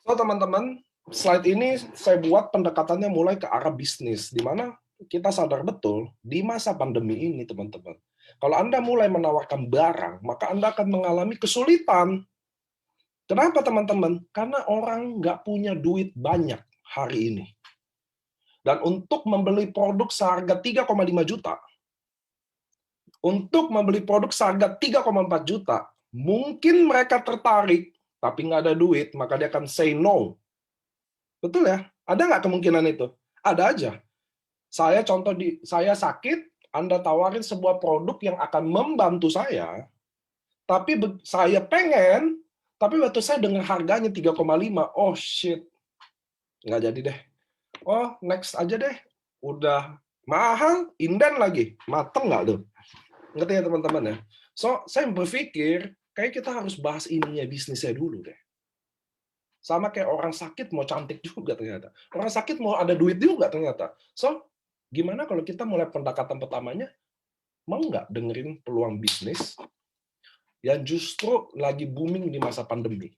So, teman-teman, slide ini saya buat pendekatannya mulai ke arah bisnis, di mana kita sadar betul di masa pandemi ini, teman-teman. Kalau Anda mulai menawarkan barang, maka Anda akan mengalami kesulitan. Kenapa, teman-teman? Karena orang nggak punya duit banyak hari ini. Dan untuk membeli produk seharga 3,5 juta, untuk membeli produk seharga 3,4 juta, mungkin mereka tertarik, tapi nggak ada duit, maka dia akan say no. Betul ya? Ada nggak kemungkinan itu? Ada aja. Saya sakit, Anda tawarin sebuah produk yang akan membantu saya, tapi saya pengen, tapi waktu saya dengar harganya 3,5, oh shit, nggak jadi deh. Oh, next aja deh. Udah mahal, inden lagi. Mateng nggak tuh? Ngerti ya teman-teman ya? So, saya berpikir, kayak kita harus bahas ininya bisnisnya dulu deh. Sama kayak orang sakit mau cantik juga ternyata. Orang sakit mau ada duit juga ternyata. So, gimana kalau kita mulai pendekatan pertamanya, mau nggak dengerin peluang bisnis yang justru lagi booming di masa pandemi?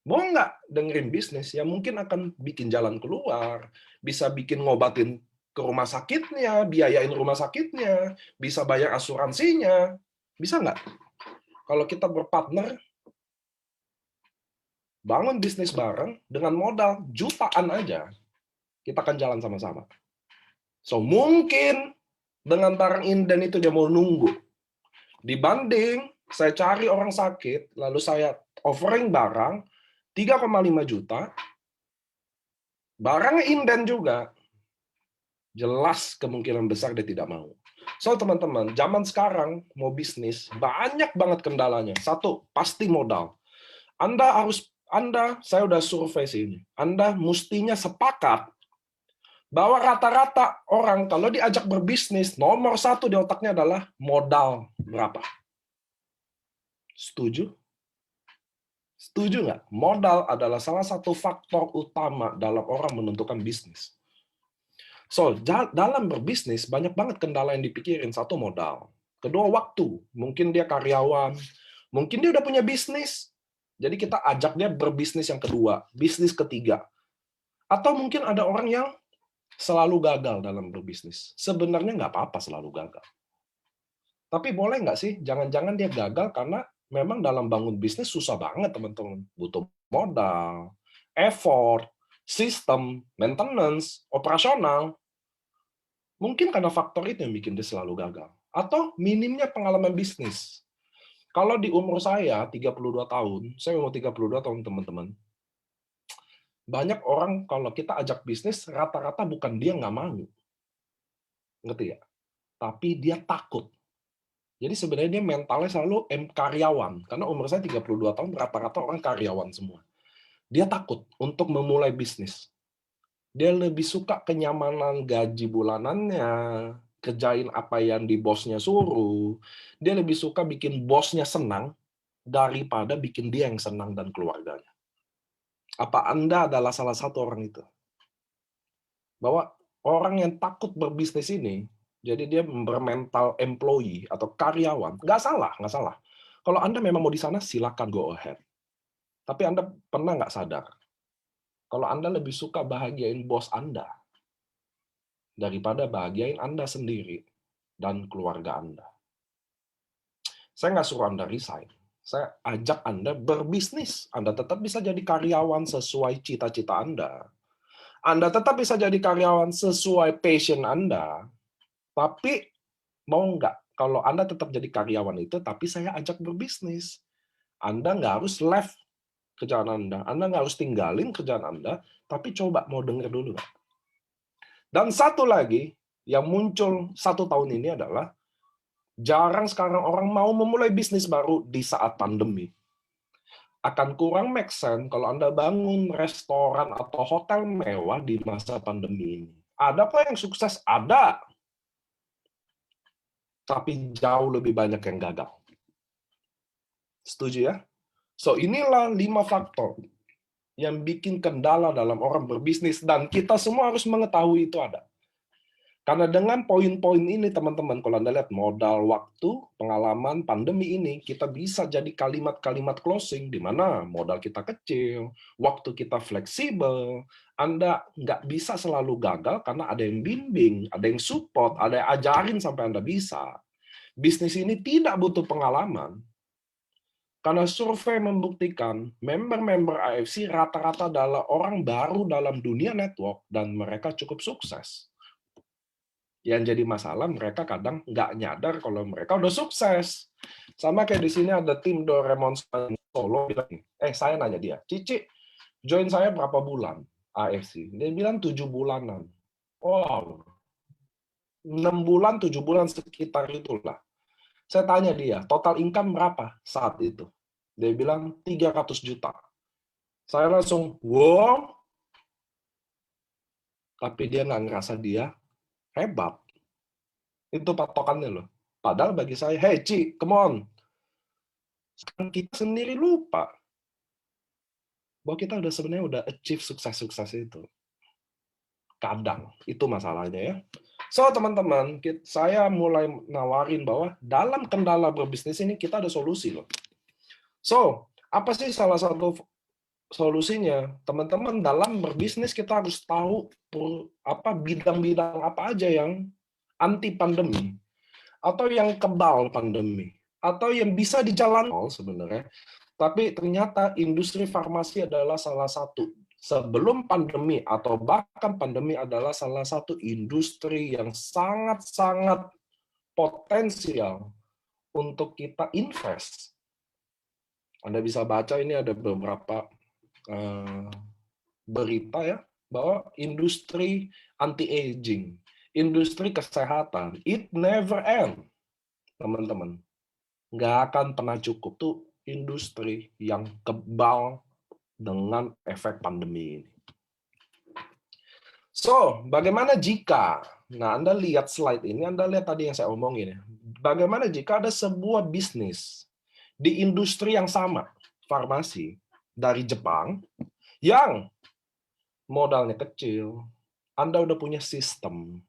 Mau nggak dengerin bisnis yang mungkin akan bikin jalan keluar, bisa bikin ngobatin ke rumah sakitnya, biayain rumah sakitnya, bisa bayar asuransinya, bisa nggak? Kalau kita berpartner, bangun bisnis bareng dengan modal jutaan aja, kita akan jalan sama-sama. So, mungkin dengan barang inden itu dia mau nunggu. Dibanding saya cari orang sakit, lalu saya offering barang 3,5 juta, barangnya inden juga, jelas kemungkinan besar dia tidak mau. So, teman-teman, zaman sekarang mau bisnis, banyak banget kendalanya. Satu, pasti modal. Saya udah survei sini, Anda mestinya sepakat bahwa rata-rata orang kalau diajak berbisnis, nomor satu di otaknya adalah modal berapa. Setuju? Setuju nggak? Modal adalah salah satu faktor utama dalam orang menentukan bisnis. So, dalam berbisnis, banyak banget kendala yang dipikirin. Satu, modal. Kedua, waktu. Mungkin dia karyawan. Mungkin dia udah punya bisnis. Jadi kita ajak dia berbisnis yang kedua. Bisnis ketiga. Atau mungkin ada orang yang selalu gagal dalam berbisnis. Sebenarnya nggak apa-apa selalu gagal. Tapi boleh nggak sih, jangan-jangan dia gagal karena memang dalam bangun bisnis susah banget, teman-teman. Butuh modal, effort, sistem, maintenance, operasional. Mungkin karena faktor itu yang bikin dia selalu gagal. Atau minimnya pengalaman bisnis. Kalau di umur saya, 32 tahun, saya umur 32 tahun, teman-teman, banyak orang kalau kita ajak bisnis, rata-rata bukan dia nggak mau. Ngerti ya? Tapi dia takut. Jadi sebenarnya dia mentalnya selalu karyawan. Karena umur saya 32 tahun, rata-rata orang karyawan semua. Dia takut untuk memulai bisnis. Dia lebih suka kenyamanan gaji bulanannya, kerjain apa yang di bosnya suruh. Dia lebih suka bikin bosnya senang daripada bikin dia yang senang dan keluarganya. Apa Anda adalah salah satu orang itu? Bahwa orang yang takut berbisnis ini, jadi dia bermental employee atau karyawan, nggak salah, nggak salah. Kalau Anda memang mau di sana, silakan go ahead. Tapi Anda pernah nggak sadar, kalau Anda lebih suka bahagiain bos Anda daripada bahagiain Anda sendiri dan keluarga Anda. Saya nggak suruh Anda resign. Saya ajak Anda berbisnis. Anda tetap bisa jadi karyawan sesuai cita-cita Anda. Anda tetap bisa jadi karyawan sesuai passion Anda. Tapi mau nggak kalau Anda tetap jadi karyawan itu, tapi saya ajak berbisnis. Anda nggak harus left kerjaan Anda nggak harus tinggalin kerjaan Anda, tapi coba mau denger dulu. Dan satu lagi, yang muncul 1 tahun ini adalah, jarang sekarang orang mau memulai bisnis baru di saat pandemi. Akan kurang make sense kalau Anda bangun restoran atau hotel mewah di masa pandemi ini. Ada kok yang sukses? Ada. Tapi jauh lebih banyak yang gagal. Setuju ya? So, inilah 5 faktor yang bikin kendala dalam orang berbisnis, dan kita semua harus mengetahui itu ada. Karena dengan poin-poin ini teman-teman, kalau Anda lihat modal, waktu, pengalaman, pandemi ini, kita bisa jadi kalimat-kalimat closing di mana modal kita kecil, waktu kita fleksibel, Anda nggak bisa selalu gagal karena ada yang bimbing, ada yang support, ada yang ajarin sampai Anda bisa. Bisnis ini tidak butuh pengalaman, karena survei membuktikan member-member AFC rata-rata adalah orang baru dalam dunia network dan mereka cukup sukses. Yang jadi masalah mereka kadang nggak nyadar kalau mereka udah sukses. Sama kayak di sini ada tim Doraemon Solo bilang, saya nanya dia, Cici, join saya berapa bulan AFC? Dia bilang 7 bulanan. Wow, 6 bulan, 7 bulan sekitar itulah. Saya tanya dia, total income berapa saat itu? Dia bilang 300 juta. Saya langsung, wow, tapi dia nggak ngerasa dia hebat. Itu patokannya loh. Padahal bagi saya, hey Ci, come on. Sekarang kita sendiri lupa bahwa kita udah sebenarnya udah achieve sukses-sukses itu. Kadang, itu masalahnya ya. So, teman-teman, saya mulai nawarin bahwa dalam kendala berbisnis ini kita ada solusi loh. So, apa sih salah satu solusinya? Teman-teman, dalam berbisnis kita harus tahu bidang-bidang apa aja yang anti pandemi atau yang kebal pandemi atau yang bisa dijalankan sebenarnya. Tapi ternyata industri farmasi adalah salah satu sebelum pandemi atau bahkan pandemi adalah salah satu industri yang sangat-sangat potensial untuk kita invest. Anda bisa baca ini ada beberapa berita ya bahwa industri anti-aging, industri kesehatan, it never end, teman-teman. Nggak akan pernah cukup tuh industri yang kebal dengan efek pandemi ini. So, bagaimana jika, nah Anda lihat slide ini, Anda lihat tadi yang saya omongin ya, bagaimana jika ada sebuah bisnis di industri yang sama, farmasi, dari Jepang, yang modalnya kecil, Anda udah punya sistem,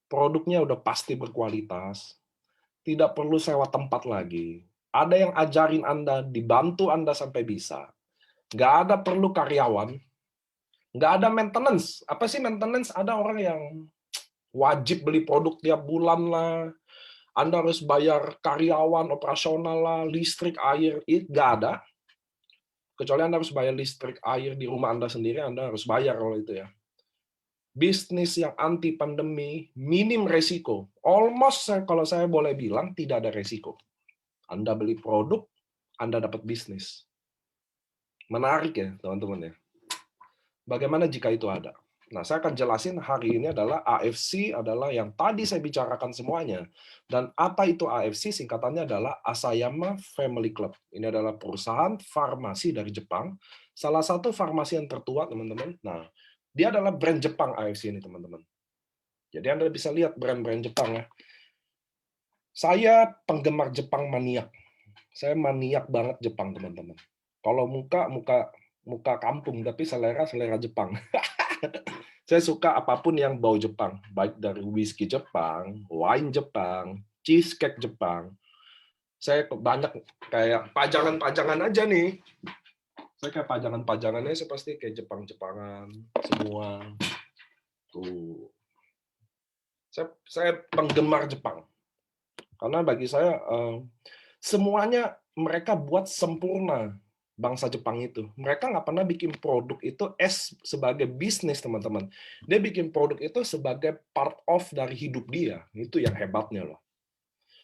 produknya udah pasti berkualitas, tidak perlu sewa tempat lagi, ada yang ajarin Anda, dibantu Anda sampai bisa, nggak ada perlu karyawan, nggak ada maintenance. Apa sih maintenance? Ada orang yang wajib beli produk tiap bulan lah, Anda harus bayar karyawan, operasional lah, listrik, air, itu nggak ada. Kecuali Anda harus bayar listrik, air di rumah Anda sendiri, Anda harus bayar kalau itu ya. Bisnis yang anti pandemi, minim resiko. Almost kalau saya boleh bilang tidak ada resiko. Anda beli produk, Anda dapat bisnis. Menarik ya teman-teman ya. Bagaimana jika itu ada? Nah, saya akan jelasin hari ini adalah AFC adalah yang tadi saya bicarakan semuanya. Dan apa itu AFC? Singkatannya adalah Asayama Family Club. Ini adalah perusahaan farmasi dari Jepang. Salah satu farmasi yang tertua, teman-teman. Nah, dia adalah brand Jepang AFC ini, teman-teman. Jadi Anda bisa lihat brand-brand Jepang ya. Saya penggemar Jepang maniak. Saya maniak banget Jepang, teman-teman. Kalau muka kampung, tapi selera Jepang. Saya suka apapun yang bau Jepang, baik dari whisky Jepang, wine Jepang, cheesecake Jepang. Saya banyak kayak pajangan-pajangan aja nih. Saya kayak pajangan-pajangannya saya pasti kayak Jepang-Jepangan semua. Tuh. Saya penggemar Jepang. Karena bagi saya semuanya mereka buat sempurna. Bangsa Jepang itu. Mereka nggak pernah bikin produk itu sebagai bisnis, teman-teman. Dia bikin produk itu sebagai part of dari hidup dia. Itu yang hebatnya loh.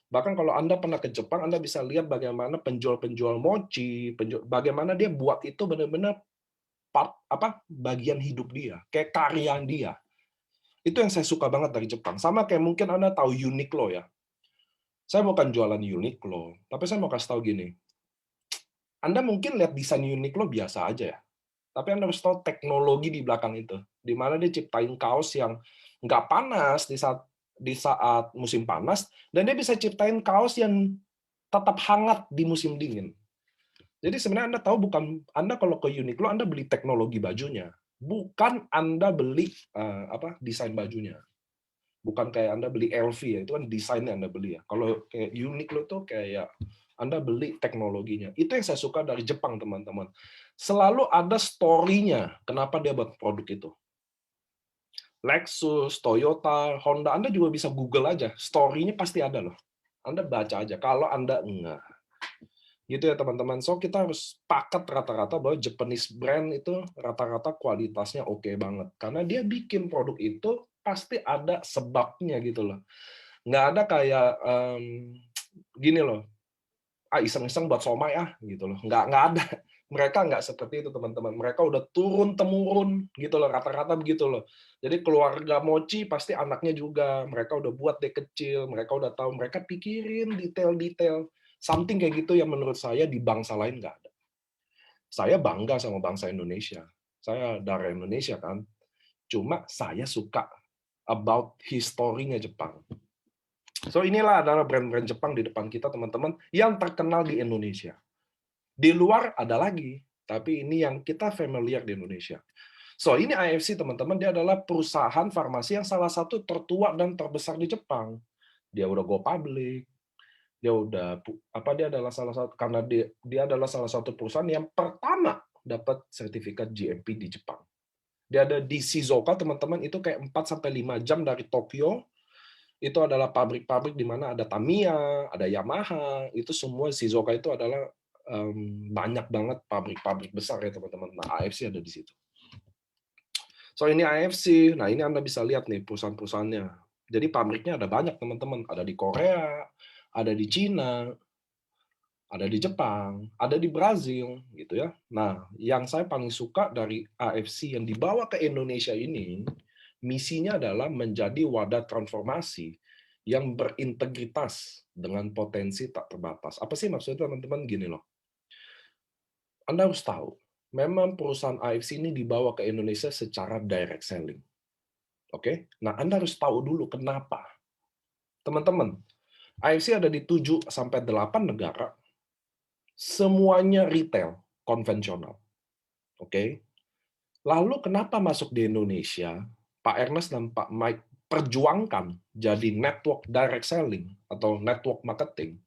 Bahkan kalau Anda pernah ke Jepang, Anda bisa lihat bagaimana penjual-penjual mochi, bagaimana dia buat itu benar-benar bagian hidup dia, kayak karya dia. Itu yang saya suka banget dari Jepang. Sama kayak mungkin Anda tahu Uniqlo ya. Saya bukan jualan Uniqlo, tapi saya mau kasih tahu gini. Anda mungkin lihat desain Uniqlo biasa aja ya, tapi Anda harus tahu teknologi di belakang itu, di mana dia ciptain kaos yang nggak panas di saat musim panas, dan dia bisa ciptain kaos yang tetap hangat di musim dingin. Jadi sebenarnya Anda tahu Anda kalau ke Uniqlo Anda beli teknologi bajunya, bukan Anda beli desain bajunya. Bukan kayak Anda beli LV ya, itu kan desainnya Anda beli ya. Kalau kayak Uniqlo tuh kayak Anda beli teknologinya. Itu yang saya suka dari Jepang, teman-teman. Selalu ada story-nya kenapa dia buat produk itu. Lexus, Toyota, Honda, Anda juga bisa Google aja. Story-nya pasti ada loh. Anda baca aja. Kalau Anda enggak. Gitu ya teman-teman. So kita harus sepakat rata-rata bahwa Japanese brand itu rata-rata kualitasnya oke banget. Karena dia bikin produk itu pasti ada sebabnya gitu loh. Nggak ada kayak gini loh, iseng-iseng buat somai gitu loh. Nggak ada. Mereka nggak seperti itu teman-teman. Mereka udah turun temurun gitu loh, rata-rata begitu loh. Jadi keluarga Mochi pasti anaknya juga. Mereka udah buat dari kecil. Mereka udah tahu. Mereka pikirin detail-detail. Something kayak gitu yang menurut saya di bangsa lain nggak ada. Saya bangga sama bangsa Indonesia. Saya dari Indonesia kan. Cuma saya suka about historinya Jepang. So inilah adalah brand-brand Jepang di depan kita teman-teman yang terkenal di Indonesia. Di luar ada lagi, tapi ini yang kita familiar di Indonesia. So ini IFC teman-teman, dia adalah perusahaan farmasi yang salah satu tertua dan terbesar di Jepang. Dia udah go public, dia adalah salah satu karena dia adalah salah satu perusahaan yang pertama dapat sertifikat GMP di Jepang. Dia ada di Shizuoka teman-teman, itu kayak 4 sampai 5 jam dari Tokyo. Itu adalah pabrik-pabrik di mana ada Tamiya, ada Yamaha, itu semua Shizuoka itu adalah banyak banget pabrik-pabrik besar ya teman-teman. Nah, AFC ada di situ. So ini AFC, nah ini Anda bisa lihat nih perusahaan-perusahaannya. Jadi pabriknya ada banyak teman-teman, ada di Korea, ada di Cina, ada di Jepang, ada di Brazil gitu ya. Nah, yang saya paling suka dari AFC yang dibawa ke Indonesia ini, misinya adalah menjadi wadah transformasi yang berintegritas dengan potensi tak terbatas. Apa sih maksudnya teman-teman? Gini loh. Anda harus tahu, memang perusahaan AFC ini dibawa ke Indonesia secara direct selling. Oke? Nah, Anda harus tahu dulu kenapa. Teman-teman, AFC ada di 7 sampai 8 negara, semuanya retail konvensional. Oke. Lalu kenapa masuk di Indonesia, Pak Ernest dan Pak Mike perjuangkan jadi network direct selling atau network marketing?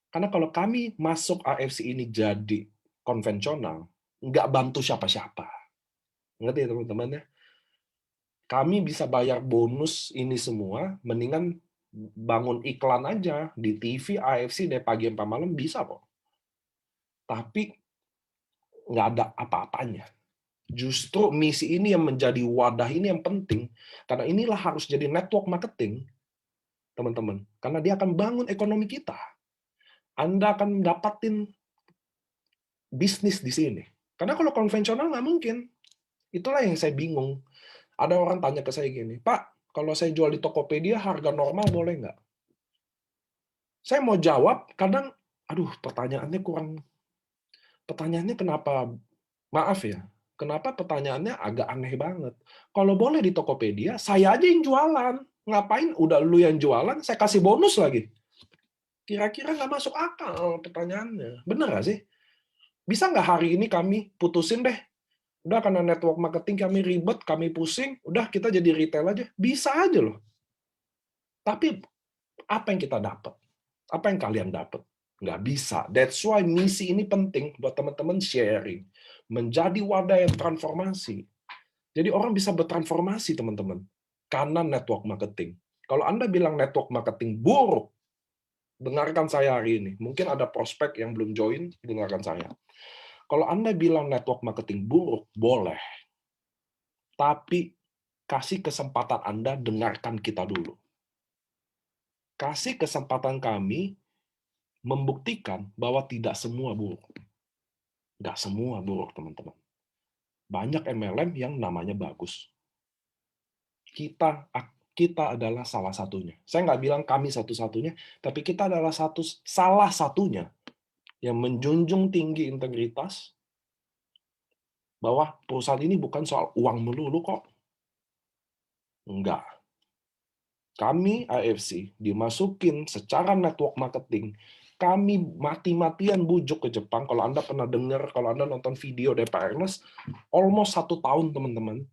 Karena kalau kami masuk AFC ini jadi konvensional, nggak bantu siapa-siapa. Ngerti ya teman-teman ya? Kami bisa bayar bonus ini semua, mendingan bangun iklan aja di TV AFC dari pagi sampai malam bisa kok. Tapi nggak ada apa-apanya. Justru misi ini yang menjadi wadah ini yang penting, karena inilah harus jadi network marketing, teman-teman. Karena dia akan bangun ekonomi kita. Anda akan dapatin bisnis di sini. Karena kalau konvensional nggak mungkin. Itulah yang saya bingung. Ada orang tanya ke saya gini, Pak, kalau saya jual di Tokopedia, harga normal boleh nggak? Saya mau jawab, kadang, aduh, pertanyaannya kenapa, maaf ya, kenapa pertanyaannya agak aneh banget. Kalau boleh di Tokopedia, saya aja yang jualan. Ngapain udah lu yang jualan, saya kasih bonus lagi. Kira-kira nggak masuk akal pertanyaannya. Bener nggak sih? Bisa nggak hari ini kami putusin deh? Udah karena network marketing kami ribet, kami pusing, udah kita jadi retail aja. Bisa aja loh. Tapi apa yang kita dapat? Apa yang kalian dapat? Nggak bisa. That's why misi ini penting buat teman-teman sharing. Menjadi wadah yang transformasi. Jadi orang bisa bertransformasi, teman-teman. Karena network marketing. Kalau Anda bilang network marketing buruk, dengarkan saya hari ini. Mungkin ada prospek yang belum join, dengarkan saya. Kalau Anda bilang network marketing buruk, boleh. Tapi kasih kesempatan Anda dengarkan kita dulu. Kasih kesempatan kami membuktikan bahwa tidak semua buruk. Nggak semua buruk, teman-teman. Banyak MLM yang namanya bagus. Kita adalah salah satunya. Saya nggak bilang kami satu-satunya, tapi kita adalah salah satunya yang menjunjung tinggi integritas, bahwa perusahaan ini bukan soal uang melulu kok. Enggak. Kami AFC dimasukin secara network marketing. Kami mati-matian bujuk ke Jepang. Kalau Anda pernah dengar, kalau Anda nonton video dari Pak Ernest, almost 1 tahun, teman-teman,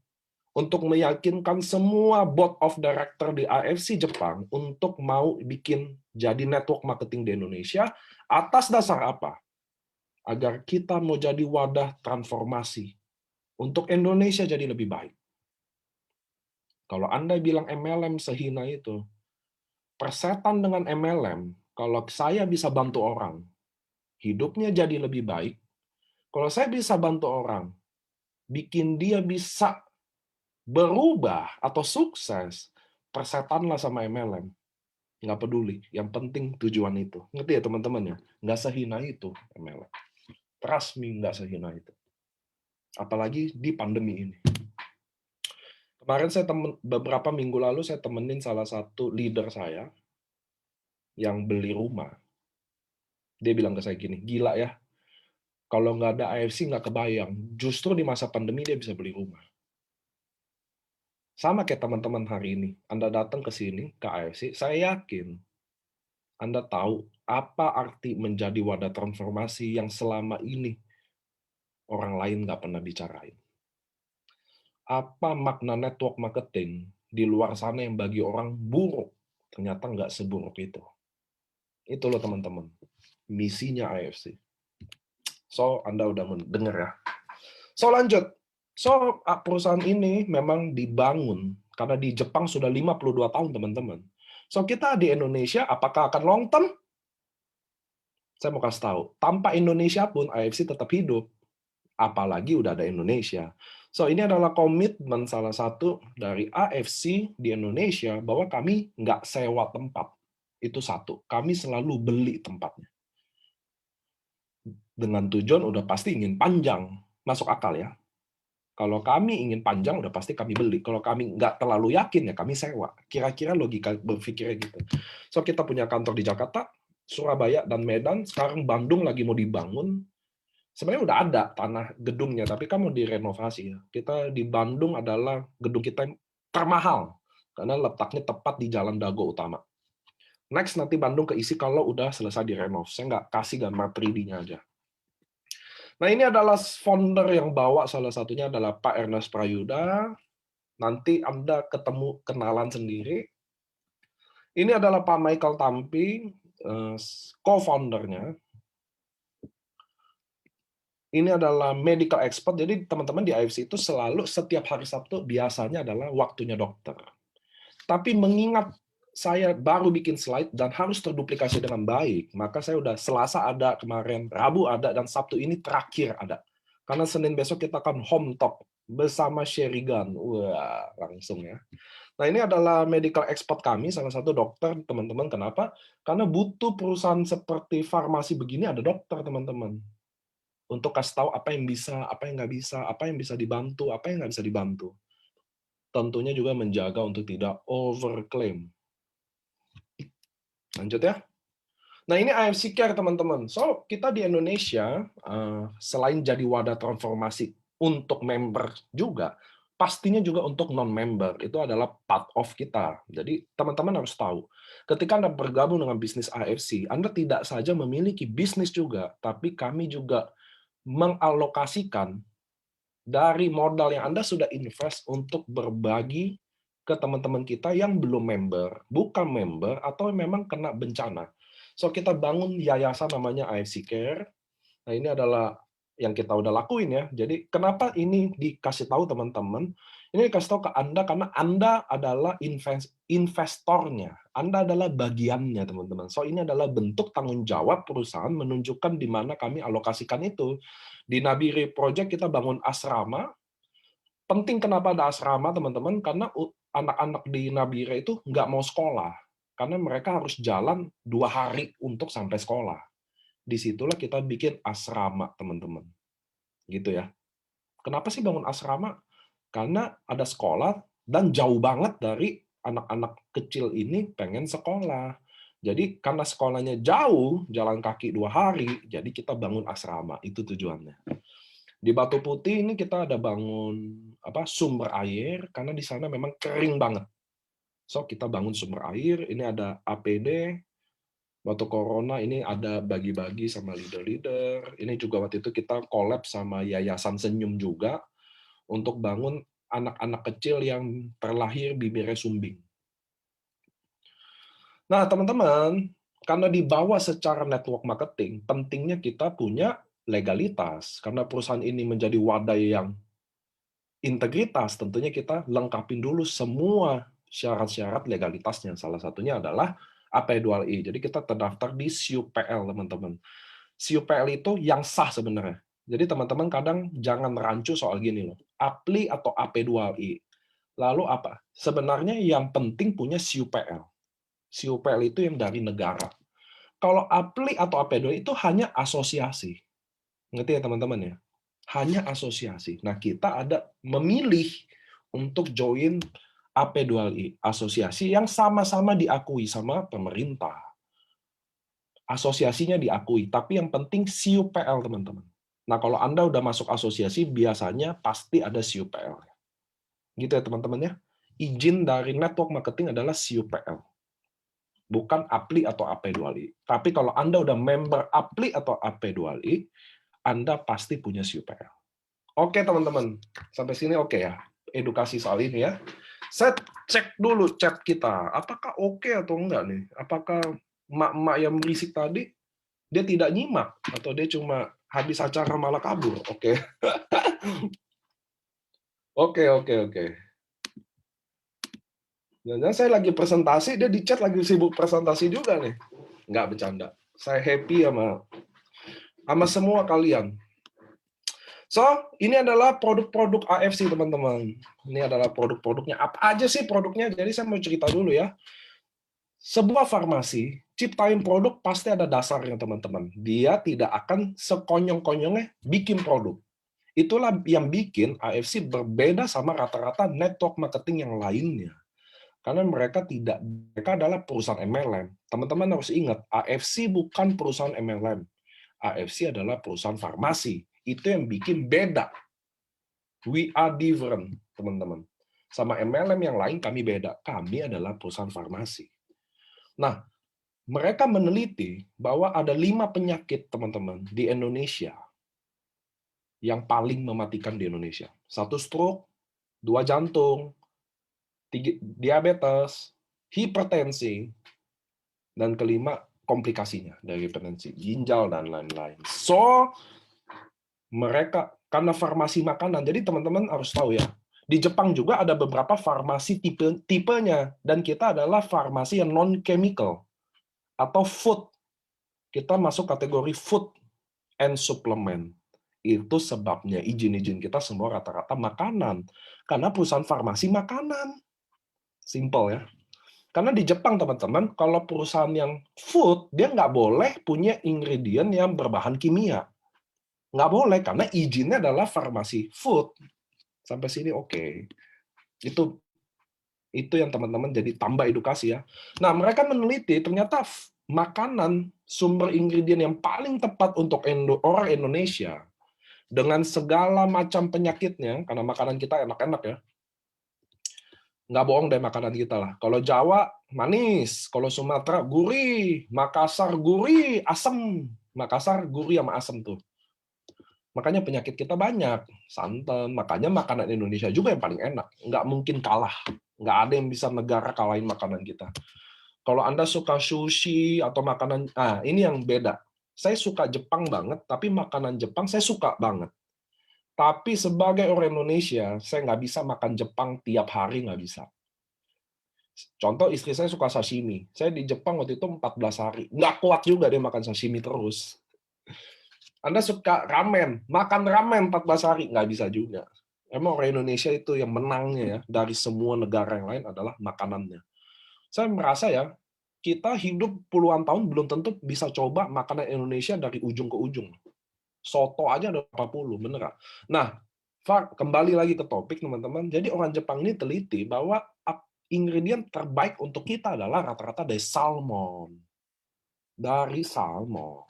untuk meyakinkan semua board of director di AFC Jepang untuk mau bikin jadi network marketing di Indonesia atas dasar apa? Agar kita mau jadi wadah transformasi untuk Indonesia jadi lebih baik. Kalau Anda bilang MLM sehina itu, persetan dengan MLM, kalau saya bisa bantu orang, hidupnya jadi lebih baik, kalau saya bisa bantu orang, bikin dia bisa berubah atau sukses, persetanlah sama MLM. Nggak peduli, yang penting tujuan itu. Ngerti ya teman-teman ya? Nggak sehina itu MLM. Trust me, nggak sehina itu. Apalagi di pandemi ini. Kemarin beberapa minggu lalu saya temenin salah satu leader saya yang beli rumah. Dia bilang ke saya gini, gila ya, kalau nggak ada AFC nggak kebayang. Justru di masa pandemi dia bisa beli rumah. Sama kayak teman-teman hari ini. Anda datang ke sini, ke AFC, saya yakin Anda tahu apa arti menjadi wadah transformasi yang selama ini orang lain nggak pernah bicarain. Apa makna network marketing di luar sana yang bagi orang buruk, ternyata nggak seburuk itu. Itu loh teman-teman, misinya AFC. So, Anda udah mendengar ya. So, lanjut. So, perusahaan ini memang dibangun karena di Jepang sudah 52 tahun, teman-teman. So, kita di Indonesia, apakah akan long term? Saya mau kasih tahu, tanpa Indonesia pun AFC tetap hidup. Apalagi udah ada Indonesia. So, ini adalah komitmen salah satu dari AFC di Indonesia bahwa kami nggak sewa tempat. Itu satu. Kami selalu beli tempatnya. Dengan tujuan udah pasti ingin panjang. Masuk akal ya. Kalau kami ingin panjang, udah pasti kami beli. Kalau kami nggak terlalu yakin, ya kami sewa. Kira-kira logika berpikirnya gitu. So, kita punya kantor di Jakarta, Surabaya, dan Medan. Sekarang Bandung lagi mau dibangun. Sebenarnya udah ada tanah gedungnya, tapi kan mau direnovasi ya. Kita di Bandung adalah gedung kita yang termahal, karena letaknya tepat di Jalan Dago Utama. Next, nanti Bandung keisi kalau udah selesai direnov. Saya nggak kasih gambar 3D-nya aja. Nah, ini adalah founder yang bawa, salah satunya adalah Pak Ernest Prayuda. Nanti Anda ketemu kenalan sendiri. Ini adalah Pak Michael Tampi, co-foundernya. Ini adalah medical expert, jadi teman-teman di AFC itu selalu setiap hari Sabtu biasanya adalah waktunya dokter. Tapi mengingat saya baru bikin slide dan harus terduplikasi dengan baik, maka saya udah Selasa ada kemarin, Rabu ada, dan Sabtu ini terakhir ada. Karena Senin besok kita akan home talk bersama Sherigan. Wah, langsung ya. Nah, ini adalah medical expert kami, salah satu dokter, teman-teman. Kenapa? Karena butuh perusahaan seperti farmasi begini ada dokter, teman-teman. Untuk kasih tahu apa yang bisa, apa yang nggak bisa, apa yang bisa dibantu, apa yang nggak bisa dibantu. Tentunya juga menjaga untuk tidak overclaim. Lanjut ya. Nah, ini AFC Care, teman-teman. So, kita di Indonesia, selain jadi wadah transformasi untuk member juga, pastinya juga untuk non-member. Itu adalah part of kita. Jadi, teman-teman harus tahu, ketika Anda bergabung dengan bisnis AFC, Anda tidak saja memiliki bisnis juga, tapi kami juga mengalokasikan dari modal yang Anda sudah invest untuk berbagi ke teman-teman kita yang belum member, bukan member, atau memang kena bencana. So, kita bangun yayasan namanya AFC Care. Nah, ini adalah yang kita udah lakuin ya. Jadi, kenapa ini dikasih tahu teman-teman? Ini dikasih tahu ke Anda karena Anda adalah investornya. Anda adalah bagiannya, teman-teman. So, ini adalah bentuk tanggung jawab perusahaan menunjukkan di mana kami alokasikan itu. Di Nabire Project kita bangun asrama. Penting kenapa ada asrama, teman-teman? Karena anak-anak di Nabire itu nggak mau sekolah. Karena mereka harus jalan 2 hari untuk sampai sekolah. Disitulah kita bikin asrama, teman-teman. Gitu ya. Kenapa sih bangun asrama? Karena ada sekolah dan jauh banget dari anak-anak kecil ini pengen sekolah. Jadi karena sekolahnya jauh, jalan kaki 2 hari, jadi kita bangun asrama. Itu tujuannya. Di Batu Putih ini kita ada bangun sumber air, karena di sana memang kering banget. So, kita bangun sumber air, ini ada APD, waktu corona ini ada bagi-bagi sama leader-leader. Ini juga waktu itu kita collab sama Yayasan Senyum juga untuk bangun anak-anak kecil yang terlahir bibirnya sumbing. Nah, teman-teman, karena dibawa secara network marketing, pentingnya kita punya legalitas. Karena perusahaan ini menjadi wadah yang integritas, tentunya kita lengkapin dulu semua syarat-syarat legalitasnya. Salah satunya adalah AP2I. Jadi kita terdaftar di SIUPL, teman-teman. SIUPL itu yang sah sebenarnya. Jadi teman-teman kadang jangan rancu soal gini loh. APLI atau AP2I. Lalu apa? Sebenarnya yang penting punya SIUPL. SIUPL itu yang dari negara. Kalau APLI atau AP2I itu hanya asosiasi. Ngerti ya teman-teman ya? Hanya asosiasi. Nah, kita ada memilih untuk join AP2I, asosiasi yang sama-sama diakui sama pemerintah. Asosiasinya diakui, tapi yang penting SIUPL, teman-teman. Nah, kalau Anda udah masuk asosiasi, biasanya pasti ada SIUPL. Gitu ya, teman-teman ya. Izin dari network marketing adalah SIUPL. Bukan APLI atau AP2I. Tapi kalau Anda udah member APLI atau AP2I, Anda pasti punya SIUPL. Oke, teman-teman. Sampai sini oke ya. Edukasi soal ini ya. Saya cek dulu chat kita. Apakah oke atau enggak nih? Apakah emak-emak yang berisik tadi, dia tidak nyimak? Atau dia cuma habis acara malah kabur? Oke. Oke. Jangan saya lagi presentasi, dia di chat lagi sibuk presentasi juga nih. Nggak bercanda. Saya happy sama semua kalian. So, ini adalah produk-produk AFC, teman-teman. Ini adalah produk-produknya. Apa aja sih produknya? Jadi saya mau cerita dulu ya. Sebuah farmasi, ciptain produk pasti ada dasarnya, teman-teman. Dia tidak akan sekonyong-konyongnya bikin produk. Itulah yang bikin AFC berbeda sama rata-rata network marketing yang lainnya. Karena mereka adalah perusahaan MLM. Teman-teman harus ingat, AFC bukan perusahaan MLM. AFC adalah perusahaan farmasi. Itu yang bikin beda. We are different, teman-teman. Sama MLM yang lain kami beda. Kami adalah perusahaan farmasi. Nah, mereka meneliti bahwa ada 5 penyakit, teman-teman, di Indonesia yang paling mematikan di Indonesia. 1 stroke, 2 jantung, 3 diabetes, hipertensi, dan kelima komplikasinya dari hipertensi, ginjal, dan lain-lain. So, mereka karena farmasi makanan, jadi teman-teman harus tahu ya, di Jepang juga ada beberapa farmasi tipenya, dan kita adalah farmasi yang non-chemical atau food. Kita masuk kategori food and supplement. Itu sebabnya izin-izin kita semua rata-rata makanan. Karena perusahaan farmasi makanan. Simple ya. Karena di Jepang, teman-teman, kalau perusahaan yang food, dia nggak boleh punya ingredient yang berbahan kimia. Nggak boleh, karena izinnya adalah farmasi food. Sampai sini oke. Itu yang teman-teman jadi tambah edukasi ya. Nah, mereka meneliti ternyata makanan sumber ingredient yang paling tepat untuk orang Indonesia dengan segala macam penyakitnya, karena makanan kita enak-enak ya. Nggak bohong deh makanan kita lah. Kalau Jawa manis, kalau Sumatera gurih, Makassar gurih, asam. Makassar gurih sama asam tuh. Makanya penyakit kita banyak, santan. Makanya makanan Indonesia juga yang paling enak. Nggak mungkin kalah. Nggak ada yang bisa negara kalahin makanan kita. Kalau Anda suka sushi atau makanan, ini yang beda. Saya suka Jepang banget, tapi makanan Jepang saya suka banget. Tapi sebagai orang Indonesia, saya nggak bisa makan Jepang tiap hari, nggak bisa. Contoh, istri saya suka sashimi. Saya di Jepang waktu itu 14 hari. Nggak kuat juga dia makan sashimi terus. Anda suka ramen, makan ramen 14 hari, nggak bisa juga. Emang orang Indonesia itu yang menangnya ya, dari semua negara yang lain adalah makanannya. Saya merasa ya, kita hidup puluhan tahun belum tentu bisa coba makanan Indonesia dari ujung ke ujung. Soto aja ada berapa puluh, bener nggak? Nah, kembali lagi ke topik, teman-teman. Jadi orang Jepang ini teliti bahwa ingredient terbaik untuk kita adalah rata-rata dari salmon. Dari salmon.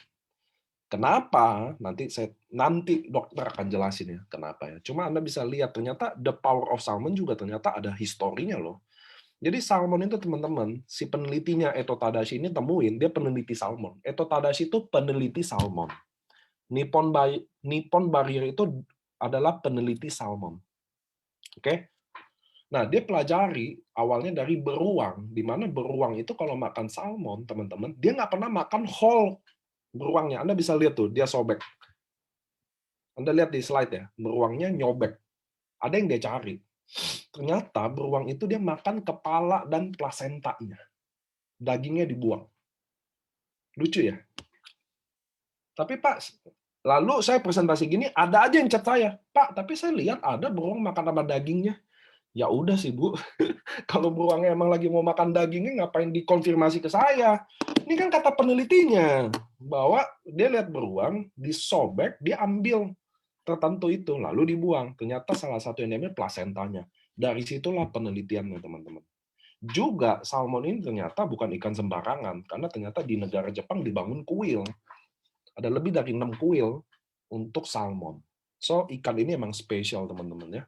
Kenapa? Nanti dokter akan jelasin ya kenapa ya. Cuma Anda bisa lihat ternyata the power of salmon juga ternyata ada historinya loh. Jadi salmon itu teman-teman, si penelitinya Eto Tadashi ini temuin, dia peneliti salmon. Eto Tadashi itu peneliti salmon. Nippon Barrier itu adalah peneliti salmon. Oke? Nah, dia pelajari awalnya dari beruang, di mana beruang itu kalau makan salmon, teman-teman, dia nggak pernah makan whole beruangnya. Anda bisa lihat tuh, dia sobek. Anda lihat di slide ya, beruangnya nyobek. Ada yang dia cari. Ternyata beruang itu dia makan kepala dan plasentanya. Dagingnya dibuang. Lucu ya? Tapi Pak, lalu saya presentasi gini, ada aja yang chat saya, Pak, tapi saya lihat ada beruang makan sama dagingnya. Ya udah sih Bu, kalau beruangnya emang lagi mau makan dagingnya, ngapain dikonfirmasi ke saya? Ini kan kata penelitinya, bahwa dia lihat beruang, disobek, dia ambil tertentu itu, lalu dibuang. Ternyata salah satu yang namanya plasentanya. Dari situlah penelitiannya, teman-teman. Juga salmon ini ternyata bukan ikan sembarangan, karena ternyata di negara Jepang dibangun kuil. Ada lebih dari 6 kuil untuk salmon. So, ikan ini emang spesial, teman-teman ya.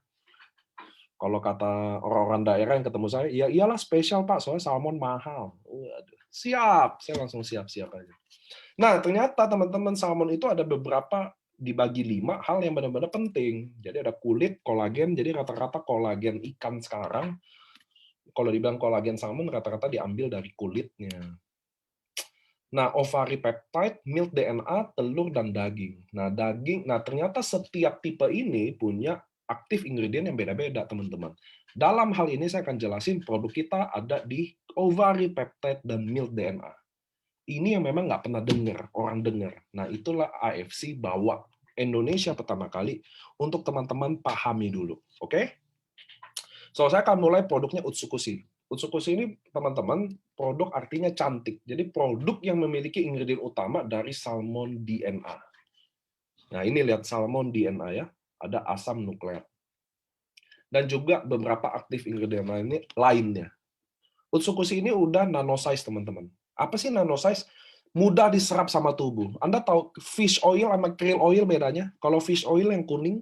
Kalau kata orang-orang daerah yang ketemu saya, ya iyalah spesial Pak, soalnya salmon mahal. Waduh, siap, saya langsung siap-siap aja. Nah, ternyata teman-teman salmon itu ada beberapa dibagi 5 hal yang benar-benar penting. Jadi ada kulit, kolagen, jadi rata-rata kolagen ikan sekarang, kalau dibilang kolagen salmon rata-rata diambil dari kulitnya. Nah, ovari peptide, milk DNA, telur dan daging. Nah ternyata setiap tipe ini punya aktif ingredient yang beda-beda, teman-teman. Dalam hal ini saya akan jelasin produk kita ada di ovari peptide dan milk DNA. Ini yang memang nggak pernah dengar, orang dengar. Nah, itulah AFC bawa Indonesia pertama kali untuk teman-teman pahami dulu. Oke? So, saya akan mulai produknya Utsukushi. Utsukushi ini, teman-teman, produk artinya cantik. Jadi produk yang memiliki ingredient utama dari salmon DNA. Nah, ini lihat salmon DNA ya, ada asam nukleat. Dan juga beberapa aktif ingredient lainnya. Utsukushi ini udah nano size, teman-teman. Apa sih nano size? Mudah diserap sama tubuh. Anda tahu fish oil sama krill oil bedanya? Kalau fish oil yang kuning,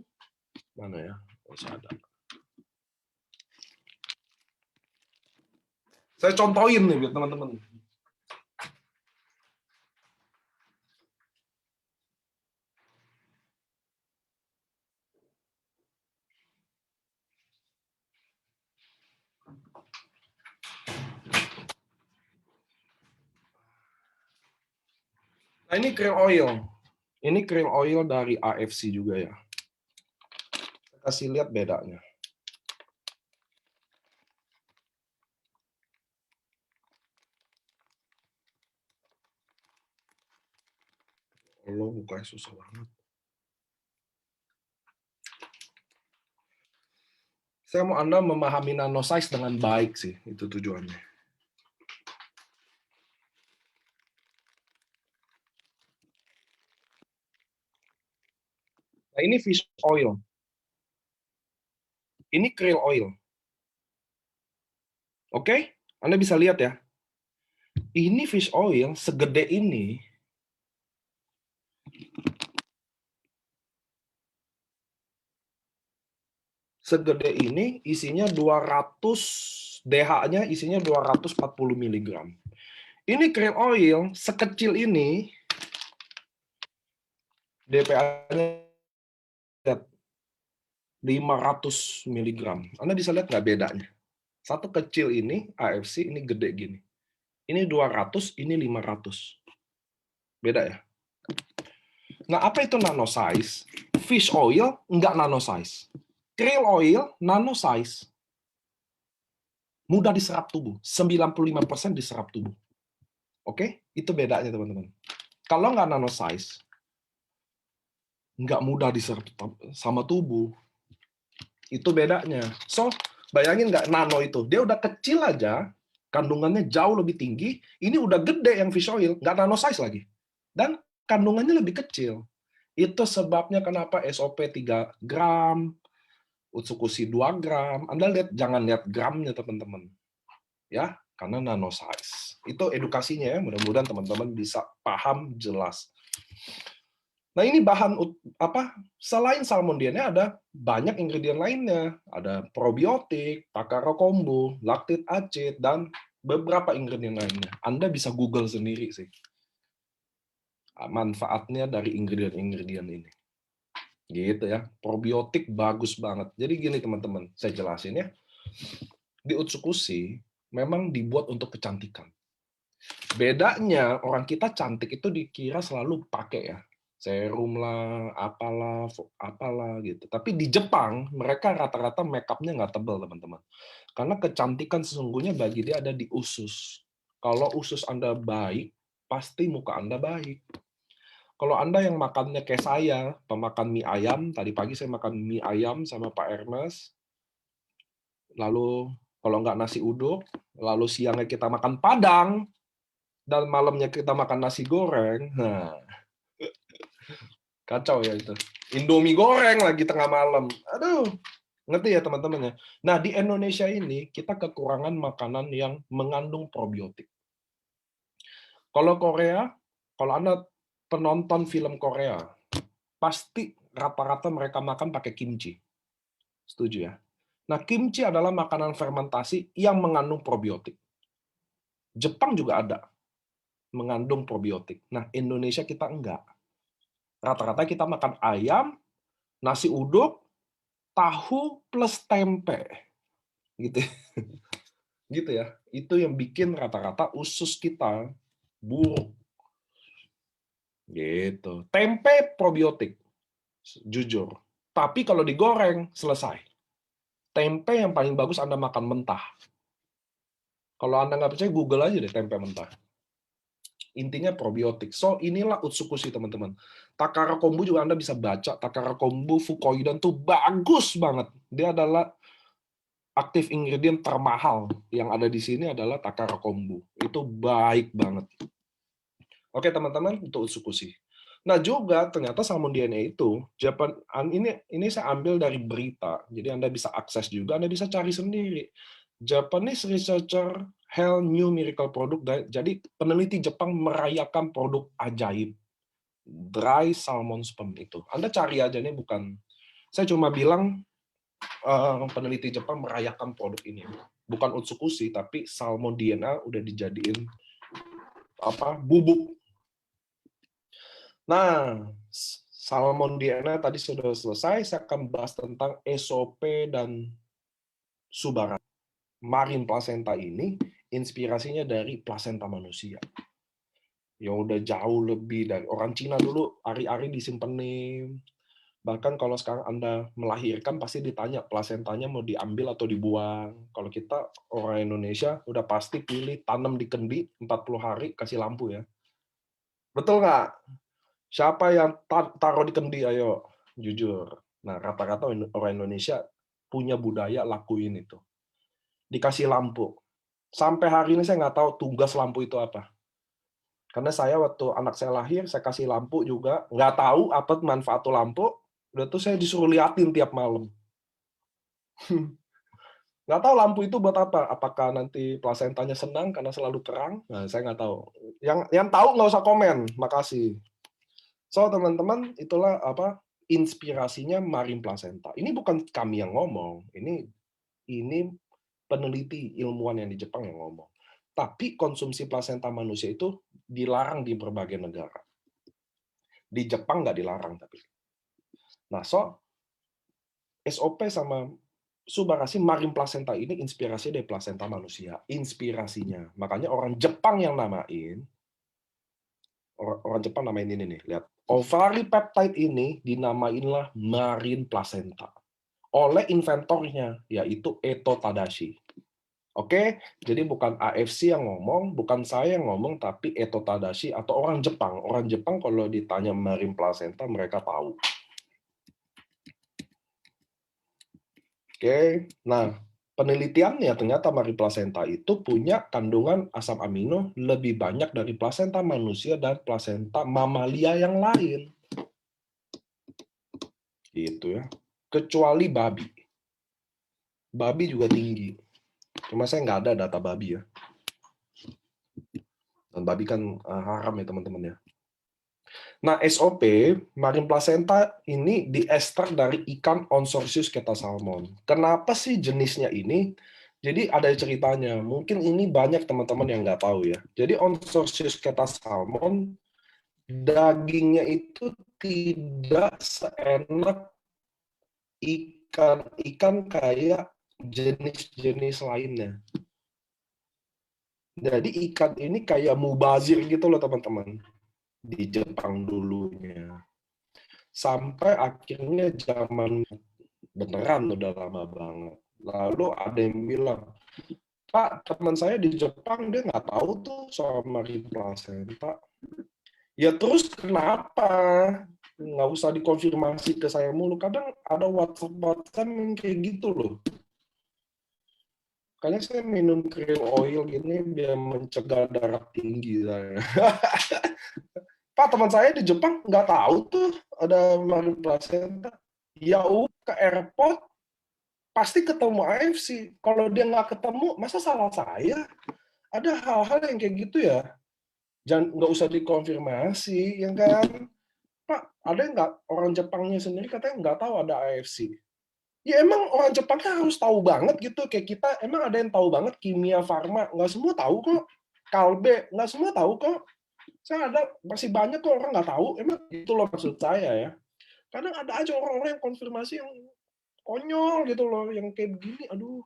mana ya? Masih ada. Saya contohin nih biar teman-teman. Nah, ini krill oil. Ini krill oil dari AFC juga ya. Kasih lihat bedanya. Allah, bukanya susah banget. Saya mau Anda memahami nano size dengan baik sih, itu tujuannya. Nah, ini fish oil. Ini krill oil. Oke? Anda bisa lihat ya. Ini fish oil segede ini. Segede ini isinya 200 DH-nya isinya 240 mg. Ini krill oil sekecil ini DPA-nya 500 mg. Anda bisa lihat nggak bedanya? Satu kecil ini AFC, ini gede gini. Ini 200, ini 500. Beda ya? Nah, apa itu nano size? Fish oil nggak nano size. Krill oil nano size. Mudah diserap tubuh. 95% diserap tubuh. Oke? Itu bedanya, teman-teman. Kalau nggak nano size, nggak mudah diserap sama tubuh. Itu bedanya. So, bayangin nggak nano itu. Dia udah kecil aja, kandungannya jauh lebih tinggi. Ini udah gede yang fish oil, nggak nano size lagi. Dan kandungannya lebih kecil. Itu sebabnya kenapa SOP 3 gram, Utsukushi 2 gram. Anda lihat, jangan lihat gramnya, teman-teman. Ya, karena nano size. Itu edukasinya ya, mudah-mudahan teman-teman bisa paham jelas. Nah, ini bahan apa? Selain salmon DNA ada banyak ingredient lainnya. Ada probiotik, takara kombu, laktit acid, dan beberapa ingredient lainnya. Anda bisa Google sendiri sih. Manfaatnya dari ingredient-ingredient ini. Gitu ya. Probiotik bagus banget. Jadi gini teman-teman, saya jelasin ya. Di Utsukushi memang dibuat untuk kecantikan. Bedanya orang kita cantik itu dikira selalu pakai ya, serum lah, apalah gitu. Tapi di Jepang mereka rata-rata makeupnya nggak tebal teman-teman. Karena kecantikan sesungguhnya bagi dia ada di usus. Kalau usus Anda baik, pasti muka Anda baik. Kalau Anda yang makannya kayak saya, pemakan mie ayam, tadi pagi saya makan mie ayam sama Pak Ernest, lalu kalau nggak nasi uduk, lalu siangnya kita makan Padang, dan malamnya kita makan nasi goreng, nah kacau ya itu. Indomie goreng lagi tengah malam. Aduh, ngerti ya teman-teman ya. Nah, di Indonesia ini kita kekurangan makanan yang mengandung probiotik. Kalau Korea, kalau Anda penonton film Korea, pasti rata-rata mereka makan pakai kimchi. Setuju ya? Nah, kimchi adalah makanan fermentasi yang mengandung probiotik. Jepang juga ada mengandung probiotik. Nah, Indonesia kita enggak. Rata-rata kita makan ayam, nasi uduk, tahu plus tempe. Gitu. Gitu ya. Itu yang bikin rata-rata usus kita buruk. Gitu. Tempe probiotik. Jujur. Tapi kalau digoreng, selesai. Tempe yang paling bagus Anda makan mentah. Kalau Anda nggak percaya, Google aja deh tempe mentah. Intinya probiotik. So, inilah Utsukushi, teman-teman. Takara Kombu juga Anda bisa baca. Takara Kombu Fukoidan tuh bagus banget. Dia adalah aktif ingredient termahal yang ada di sini adalah Takara Kombu. Itu baik banget. Oke, teman-teman, untuk Utsukushi. Nah, juga ternyata salmon DNA itu, ini saya ambil dari berita. Jadi Anda bisa akses juga, Anda bisa cari sendiri. Japanese researcher hail new miracle product. Jadi peneliti Jepang merayakan produk ajaib dry salmon sperm itu. Anda cari aja nih, bukan saya cuma bilang peneliti Jepang merayakan produk ini. Bukan Utsukushi, tapi salmon DNA udah dijadiin bubuk. Nah, salmon DNA tadi sudah selesai. Saya akan bahas tentang SOP dan Subara. Marine placenta ini inspirasinya dari plasenta manusia. Ya udah jauh lebih dari orang Cina dulu, ari-ari disimpenin. Bahkan kalau sekarang Anda melahirkan pasti ditanya plasentanya mau diambil atau dibuang. Kalau kita orang Indonesia udah pasti pilih tanam di kendi 40 hari kasih lampu ya. Betul nggak? Siapa yang taruh di kendi, ayo jujur. Nah, rata-rata orang Indonesia punya budaya lakuin itu. Dikasih lampu. Sampai hari ini saya nggak tahu tugas lampu itu apa. Karena saya waktu anak saya lahir, saya kasih lampu juga. Nggak tahu apa manfaat lampu. Udah tuh saya disuruh liatin tiap malam. Nggak tahu lampu itu buat apa. Apakah nanti plasentanya senang karena selalu terang? Nah, saya nggak tahu. Yang tahu nggak usah komen. Makasih. So, teman-teman, itulah inspirasinya marine placenta. Ini bukan kami yang ngomong. Ini peneliti ilmuwan yang di Jepang yang ngomong. Tapi konsumsi plasenta manusia itu dilarang di berbagai negara. Di Jepang nggak dilarang tapi. Nah, SOP sama Subarashi marine placenta ini inspirasi dari plasenta manusia. Inspirasinya. Makanya orang Jepang yang namain, orang Jepang namain ini nih, lihat. Ovary peptide ini dinamainlah marine placenta oleh inventornya, yaitu Eto Tadashi. Oke, jadi bukan AFC yang ngomong, bukan saya yang ngomong, tapi Eto Tadashi atau orang Jepang. Orang Jepang kalau ditanya marine placenta, mereka tahu. Oke, nah penelitiannya ternyata marine placenta itu punya kandungan asam amino lebih banyak dari plasenta manusia dan plasenta mamalia yang lain. Gitu ya. Kecuali babi. Babi juga tinggi. Cuma saya nggak ada data babi ya. Dan babi kan haram ya teman-teman ya. Nah, SOP, marine placenta ini diekstrak dari ikan Onsorsius ketasalmon. Kenapa sih jenisnya ini? Jadi ada ceritanya. Mungkin ini banyak teman-teman yang nggak tahu ya. Jadi Onsorsius ketasalmon, dagingnya itu tidak seenak ikan kayak jenis-jenis lainnya. Jadi ikan ini kayak mubazir gitu loh teman-teman di Jepang dulunya. Sampai akhirnya zaman beneran udah lama banget. Lalu ada yang bilang, Pak, teman saya di Jepang dia nggak tahu tuh soal marine placenta. Ya terus kenapa? Nggak usah dikonfirmasi ke saya mulu. Kadang ada WhatsApp yang kayak gitu loh. Kayaknya saya minum krill oil gini biar mencegah darah tinggi saya. Pak, teman saya di Jepang nggak tahu tuh ada marine placenta. Ya ke airport pasti ketemu AFC. Kalau dia nggak ketemu, masa salah saya? Ada hal-hal yang kayak gitu ya. Jangan nggak usah dikonfirmasi, ya kan? Pak, ada nggak orang Jepangnya sendiri katanya nggak tahu ada AFC? Ya emang orang Jepangnya harus tahu banget gitu kayak kita. Emang ada yang tahu banget kimia, farma? Nggak semua tahu kok. Kalbe nggak semua tahu kok. Saya ada masih banyak kok orang nggak tahu. Emang itu loh maksud saya ya. Kadang ada aja orang-orang yang konfirmasi yang konyol gitu loh, yang kayak begini. Aduh,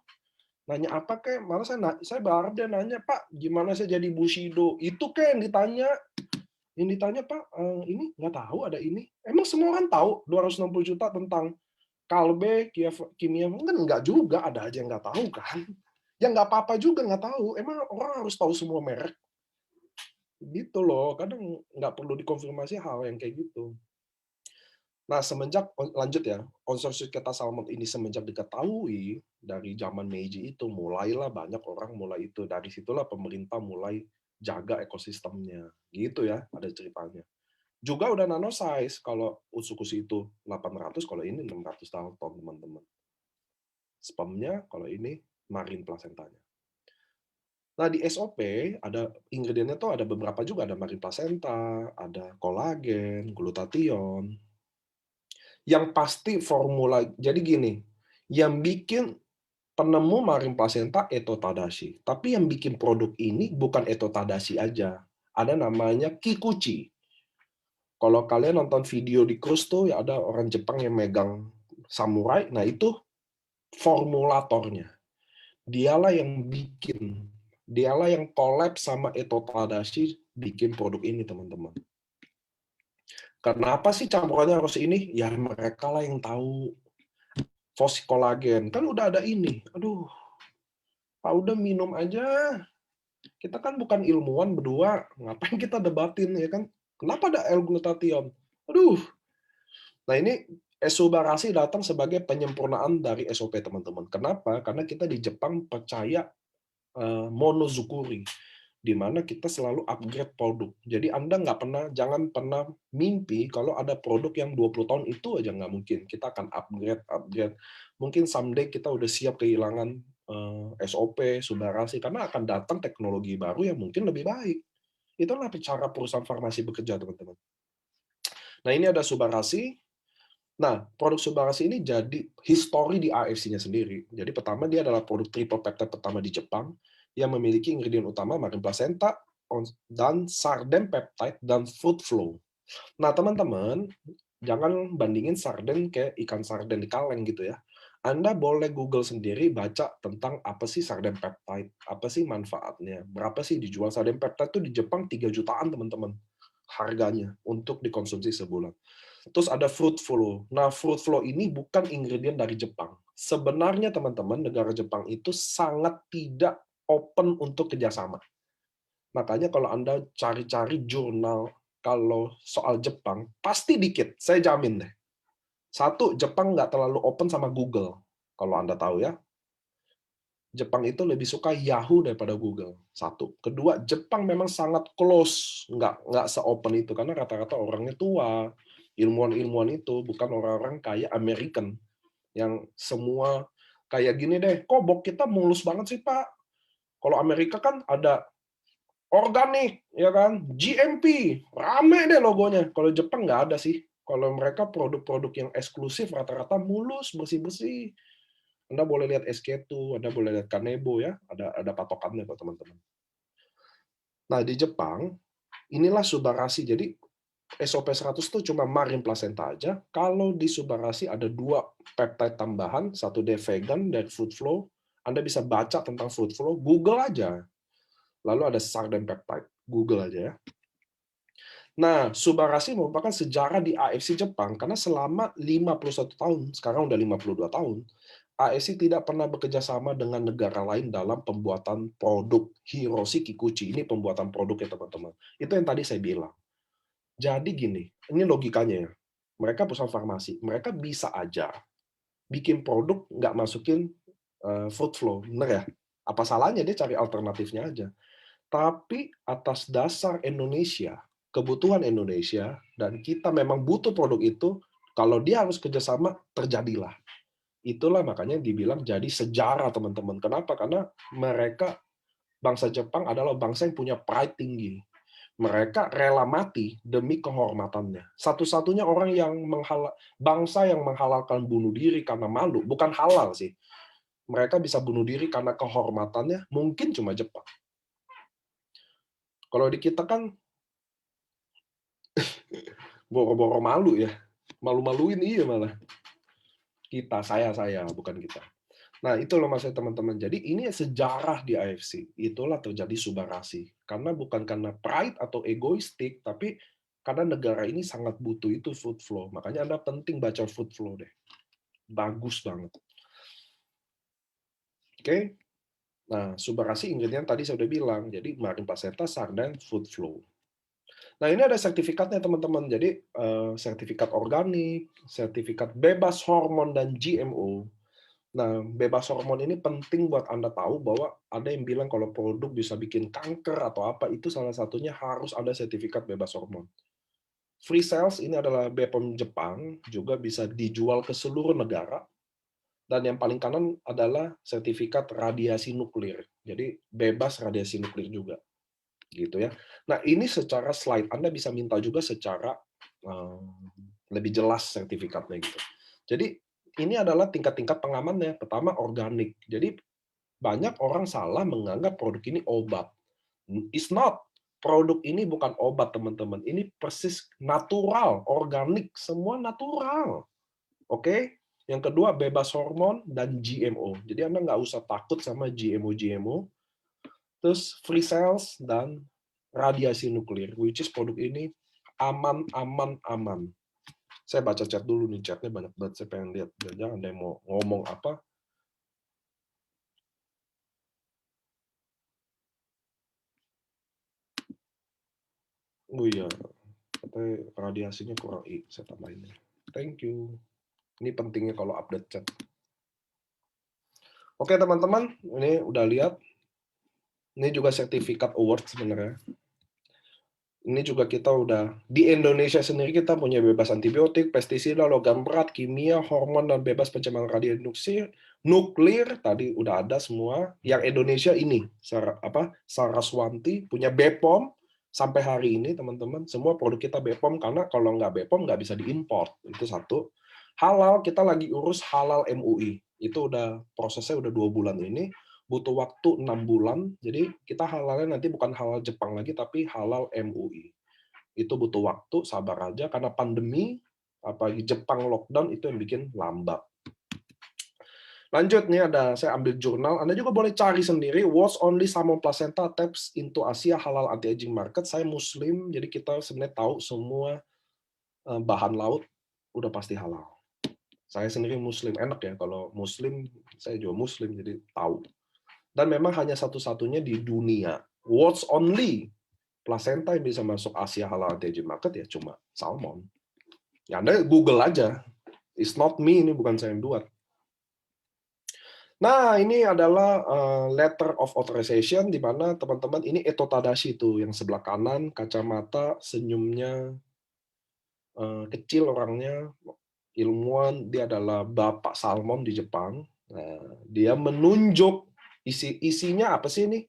nanya apa kek? Malah saya berharap dia nanya, Pak, gimana saya jadi Bushido? Itu kek yang ditanya. Yang ditanya, Pak, ini nggak tahu ada ini. Emang semua orang tahu 260 juta tentang kalbe, kimia? Kan nggak juga, ada aja yang nggak tahu kan. Yang nggak apa-apa juga nggak tahu. Emang orang harus tahu semua merek? Gitu loh, kadang nggak perlu dikonfirmasi hal yang kayak gitu. Nah, lanjut ya, unsur Suketa Salmon ini semenjak diketahui dari zaman Meiji itu, mulailah banyak orang mulai itu. Dari situlah pemerintah mulai jaga ekosistemnya. Gitu ya, ada ceritanya. Juga udah nano size, kalau Utsukushi itu 800, kalau ini 600 ton, teman-teman. Spermnya, kalau ini marine placentanya. Nah, di SOP ada ingredientnya tuh ada beberapa juga, ada marine placenta, ada kolagen, glutathione. Yang pasti formula, jadi gini, yang bikin penemu marine placenta Eto Tadashi, tapi yang bikin produk ini bukan Eto Tadashi aja, ada namanya Kikuchi. Kalau kalian nonton video di cruise tuh ya ada orang Jepang yang megang samurai, nah itu formulatornya. Dialah yang bikin, dialah yang collab sama Eto Tadashi bikin produk ini, teman-teman. Kenapa sih campurannya harus ini? Ya mereka lah yang tahu. Fosi kolagen kan udah ada ini. Aduh, Pak udah minum aja. Kita kan bukan ilmuwan berdua, ngapain kita debatin ya kan? Kenapa ada L-glutathione? Aduh. Nah ini Esubarasi datang sebagai penyempurnaan dari SOP, teman-teman. Kenapa? Karena kita di Jepang percaya monozukuri, di mana kita selalu upgrade produk. Jadi Anda jangan pernah mimpi kalau ada produk yang 20 tahun itu aja, nggak mungkin. Kita akan upgrade. Mungkin someday kita udah siap kehilangan SOP, Subarasi, karena akan datang teknologi baru yang mungkin lebih baik. Itulah cara perusahaan farmasi bekerja, teman-teman. Nah, ini ada Subarasi. Nah, produk Subarasi ini jadi histori di AFC-nya sendiri. Jadi pertama dia adalah produk triple peptide pertama di Jepang yang memiliki ingredient utama marine placenta dan sarden peptide dan food flow. Nah, teman-teman, jangan bandingin sarden kayak ikan sarden di kaleng gitu ya. Anda boleh Google sendiri baca tentang apa sih sarden peptide, apa sih manfaatnya, berapa sih dijual sarden peptide itu di Jepang 3 jutaan, teman-teman. Harganya untuk dikonsumsi sebulan. Terus ada fruit flow. Nah, fruit flow ini bukan ingredient dari Jepang. Sebenarnya teman-teman, negara Jepang itu sangat tidak open untuk kerjasama. Makanya kalau Anda cari-cari jurnal kalau soal Jepang, pasti dikit. Saya jamin deh. Satu, Jepang nggak terlalu open sama Google. Kalau Anda tahu ya, Jepang itu lebih suka Yahoo daripada Google. Satu. Kedua, Jepang memang sangat close, nggak se-open itu karena rata-rata orangnya tua. Ilmuwan-ilmuwan itu bukan orang-orang kayak American yang semua kayak gini deh. Kok bok kita mulus banget sih, Pak? Kalau Amerika kan ada organik, ya kan? GMP, rame deh logonya. Kalau Jepang nggak ada sih. Kalau mereka produk-produk yang eksklusif rata-rata mulus, bersih-bersih. Anda boleh lihat SK2, Anda boleh lihat Kanebo ya, ada patokannya kok teman-teman. Nah di Jepang, inilah Subarasi. Jadi SOP 100 itu cuma marin placenta aja. Kalau di Subarasi ada 2 peptide tambahan, satu dia vegan dari Food Flow. Anda bisa baca tentang Food Flow, Google aja. Lalu ada sarden peptide, Google aja ya. Nah, Subarasi merupakan sejarah di AFC Jepang karena selama 51 tahun, sekarang udah 52 tahun, AFC tidak pernah bekerja sama dengan negara lain dalam pembuatan produk Hiroshi Kikuchi. Ini pembuatan produk ya teman-teman. Itu yang tadi saya bilang. Jadi gini, ini logikanya ya. Mereka perusahaan farmasi, mereka bisa aja bikin produk nggak masukin food flow, bener ya? Apa salahnya dia cari alternatifnya aja. Tapi atas dasar Indonesia, kebutuhan Indonesia, dan kita memang butuh produk itu, kalau dia harus kerjasama, terjadilah. Itulah makanya dibilang jadi sejarah, teman-teman. Kenapa? Karena mereka, bangsa Jepang adalah bangsa yang punya pride tinggi. Mereka rela mati demi kehormatannya. Satu-satunya orang yang bangsa yang menghalalkan bunuh diri karena malu, bukan halal sih. Mereka bisa bunuh diri karena kehormatannya, mungkin cuma Jepang. Kalau di kita kan boro-boro malu ya. Malu-maluin iya malah. Saya, bukan kita. Nah, itu loh maksudnya teman-teman. Jadi ini sejarah di AFC. Itulah terjadi Subarasi. Karena bukan karena pride atau egoistik, tapi karena negara ini sangat butuh itu food flow. Makanya Anda penting baca food flow deh. Bagus banget. Oke. Nah, Subarasi ingredient tadi saya udah bilang. Jadi marin placenta, sarden, food flow. Nah, ini ada sertifikatnya teman-teman. Jadi sertifikat organik, sertifikat bebas hormon dan GMO. Nah, bebas hormon ini penting buat Anda tahu bahwa ada yang bilang kalau produk bisa bikin kanker atau apa, itu salah satunya harus ada sertifikat bebas hormon. Free Cells ini adalah BPOM Jepang, juga bisa dijual ke seluruh negara. Dan yang paling kanan adalah sertifikat radiasi nuklir. Jadi bebas radiasi nuklir juga. Gitu ya. Nah, ini secara slide Anda bisa minta juga secara lebih jelas sertifikatnya gitu. Jadi ini adalah tingkat-tingkat pengamannya. Pertama, organik. Jadi banyak orang salah menganggap produk ini obat. It's not. Produk ini bukan obat, teman-teman. Ini persis natural, organik, semua natural. Oke? Yang kedua, bebas hormon dan GMO. Jadi Anda nggak usah takut sama GMO. Terus free cells dan radiasi nuklir, which is produk ini aman. Saya baca chat dulu nih, chatnya banyak banget, saya pengen lihat. Jangan ada yang mau ngomong apa. Oh iya, katanya radiasinya kurang saya tambahin. Thank you. Ini pentingnya kalau update chat. Oke teman-teman, ini udah lihat. Ini juga sertifikat award sebenarnya. Ini juga kita udah, di Indonesia sendiri kita punya bebas antibiotik, pestisida, logam berat, kimia, hormon, dan bebas pencemaran radiasi nuklir, tadi udah ada semua. Yang Indonesia ini, Saraswanti, punya BPOM, sampai hari ini teman-teman, semua produk kita BPOM, karena kalau nggak BPOM nggak bisa diimport, itu satu. Halal, kita lagi urus halal MUI, itu udah prosesnya udah 2 bulan ini, butuh waktu 6 bulan, jadi kita halalnya nanti bukan halal Jepang lagi, tapi halal MUI. Itu butuh waktu, sabar aja, karena pandemi, apalagi Jepang lockdown, itu yang bikin lambat. Lanjut, nih ada, saya ambil jurnal, Anda juga boleh cari sendiri, What's Only Salmon Placenta Taps into Asia Halal Anti-Aging Market. Saya Muslim, jadi kita sebenarnya tahu semua bahan laut udah pasti halal. Saya sendiri Muslim, enak ya, kalau Muslim, saya juga Muslim, jadi tahu. Dan memang hanya satu-satunya di dunia. What's only placenta yang bisa masuk Asia Halal Anti-Aging Market ya cuma salmon. Ya Anda Google aja. It's not me, ini bukan saya yang buat. Nah, ini adalah letter of authorization, di mana teman-teman, ini Eto Tadashi tuh, yang sebelah kanan, kacamata, senyumnya, kecil orangnya, ilmuwan, dia adalah Bapak Salmon di Jepang. Nah, dia menunjuk, isinya apa sih ini?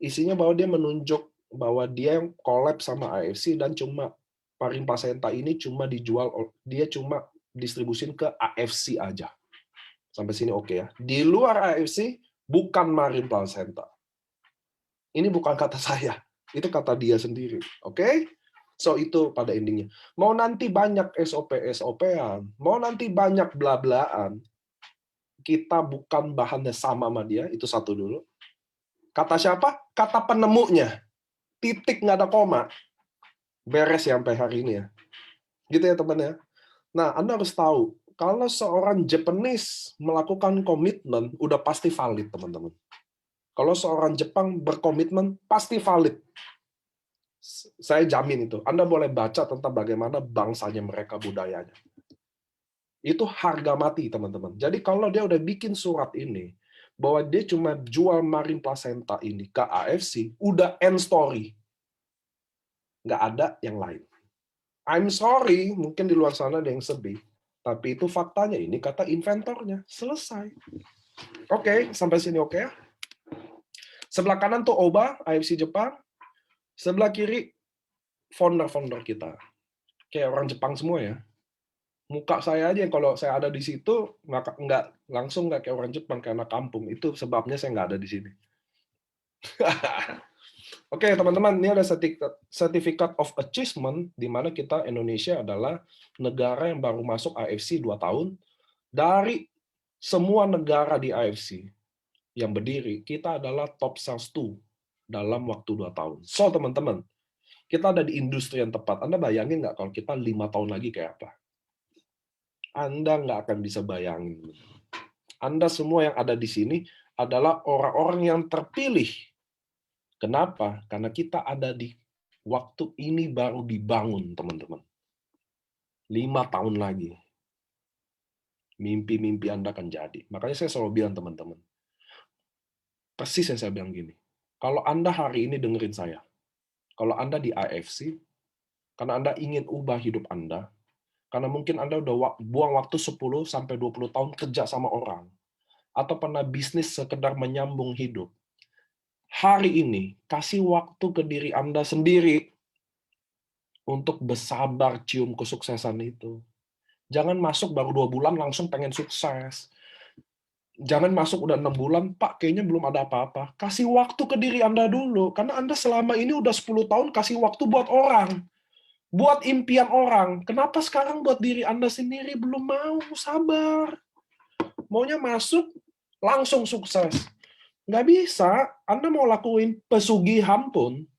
Isinya bahwa dia menunjuk bahwa dia yang collab sama AFC dan cuma marin placenta ini cuma dijual, dia cuma distribusin ke AFC aja. Sampai sini oke ya. Di luar AFC bukan marin placenta. Ini bukan kata saya, itu kata dia sendiri. Oke? So itu pada endingnya. Mau nanti banyak SOP-SOP-an, mau nanti banyak bla-blaan, kita bukan bahannya sama dia, itu satu dulu. Kata siapa? Kata penemunya. Titik nggak ada koma. Beres ya sampai hari ini ya. Gitu ya teman ya. Nah, Anda harus tahu, kalau seorang Japanese melakukan komitmen, udah pasti valid teman-teman. Kalau seorang Jepang berkomitmen, pasti valid. Saya jamin itu. Anda boleh baca tentang bagaimana bangsanya mereka, budayanya. Itu harga mati, teman-teman. Jadi kalau dia udah bikin surat ini, bahwa dia cuma jual Marine Placenta ini ke AFC, udah end story. Nggak ada yang lain. I'm sorry, mungkin di luar sana ada yang sedih. Tapi itu faktanya, ini kata inventornya. Selesai. Oke, sampai sini oke ya? Sebelah kanan tuh Oba, AFC Jepang. Sebelah kiri, founder-founder kita. Kayak orang Jepang semua ya. Muka saya aja, kalau saya ada di situ, nggak langsung nggak kayak orang Jepang, kayak anak kampung. Itu sebabnya saya nggak ada di sini. Oke, teman-teman, ini ada Certificate of Achievement, di mana kita, Indonesia, adalah negara yang baru masuk AFC 2 tahun. Dari semua negara di AFC yang berdiri, kita adalah top sales 2 dalam waktu 2 tahun. So, teman-teman, kita ada di industri yang tepat. Anda bayangin nggak kalau kita 5 tahun lagi kayak apa? Anda nggak akan bisa bayangin. Anda semua yang ada di sini adalah orang-orang yang terpilih. Kenapa? Karena kita ada di waktu ini baru dibangun, teman-teman. 5 tahun lagi. Mimpi-mimpi Anda akan jadi. Makanya saya selalu bilang, teman-teman, persis yang saya bilang gini, kalau Anda hari ini dengerin saya, kalau Anda di AFC, karena Anda ingin ubah hidup Anda, karena mungkin Anda udah buang waktu 10 sampai 20 tahun kerja sama orang, atau pernah bisnis sekedar menyambung hidup. Hari ini, kasih waktu ke diri Anda sendiri untuk bersabar cium kesuksesan itu. Jangan masuk baru 2 bulan langsung pengen sukses. Jangan masuk udah 6 bulan, Pak, kayaknya belum ada apa-apa. Kasih waktu ke diri Anda dulu, karena Anda selama ini udah 10 tahun kasih waktu buat orang. Buat impian orang. Kenapa sekarang buat diri Anda sendiri belum mau? Sabar. Maunya masuk, langsung sukses. Nggak bisa. Anda mau lakuin pesugihan pun,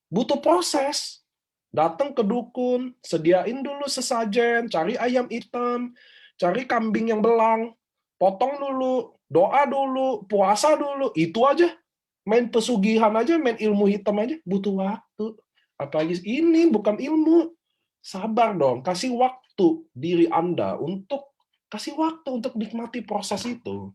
butuh proses. Datang ke dukun, sediain dulu sesajen, cari ayam hitam, cari kambing yang belang, potong dulu, doa dulu, puasa dulu. Itu aja. Main pesugihan aja, main ilmu hitam aja, butuh waktu. Apalagi ini bukan ilmu. Sabar dong, kasih waktu diri Anda untuk kasih waktu untuk nikmati proses itu.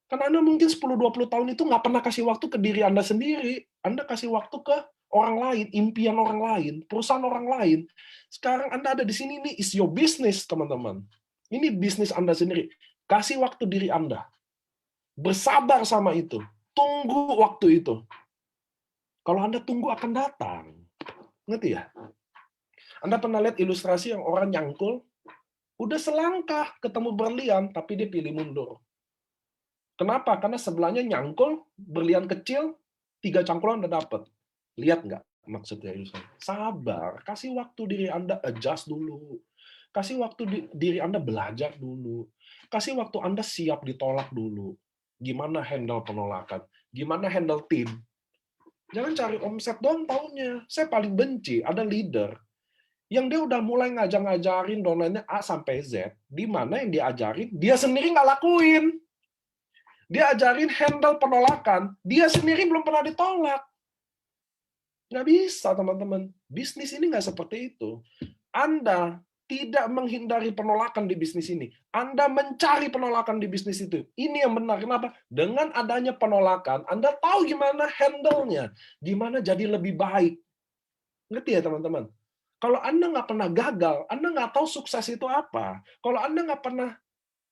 Karena Anda mungkin 10-20 tahun itu nggak pernah kasih waktu ke diri Anda sendiri. Anda kasih waktu ke orang lain, impian orang lain, perusahaan orang lain. Sekarang Anda ada di sini, ini is your business, teman-teman. Ini bisnis Anda sendiri. Kasih waktu diri Anda. Bersabar sama itu. Tunggu waktu itu. Kalau Anda tunggu akan datang. Ngerti ya? Anda pernah lihat ilustrasi yang orang nyangkul, udah selangkah ketemu berlian, tapi dia pilih mundur. Kenapa? Karena sebelahnya nyangkul, berlian kecil, 3 cangkulan udah dapet. Lihat nggak maksudnya ilustrasi? Sabar, kasih waktu diri Anda adjust dulu. Kasih waktu diri Anda belajar dulu. Kasih waktu Anda siap ditolak dulu. Gimana handle penolakan? Gimana handle tim? Jangan cari omset doang taunya. Saya paling benci ada leader yang dia udah mulai ngajarin domainnya A sampai Z, di mana yang diajarin dia sendiri nggak lakuin. Dia ajarin handle penolakan, dia sendiri belum pernah ditolak. Nggak bisa, teman-teman. Bisnis ini nggak seperti itu. Anda tidak menghindari penolakan di bisnis ini. Anda mencari penolakan di bisnis itu. Ini yang benar. Kenapa? Dengan adanya penolakan, Anda tahu gimana handle-nya. Gimana jadi lebih baik. Ngerti ya, teman-teman? Kalau Anda nggak pernah gagal, Anda nggak tahu sukses itu apa. Kalau Anda nggak pernah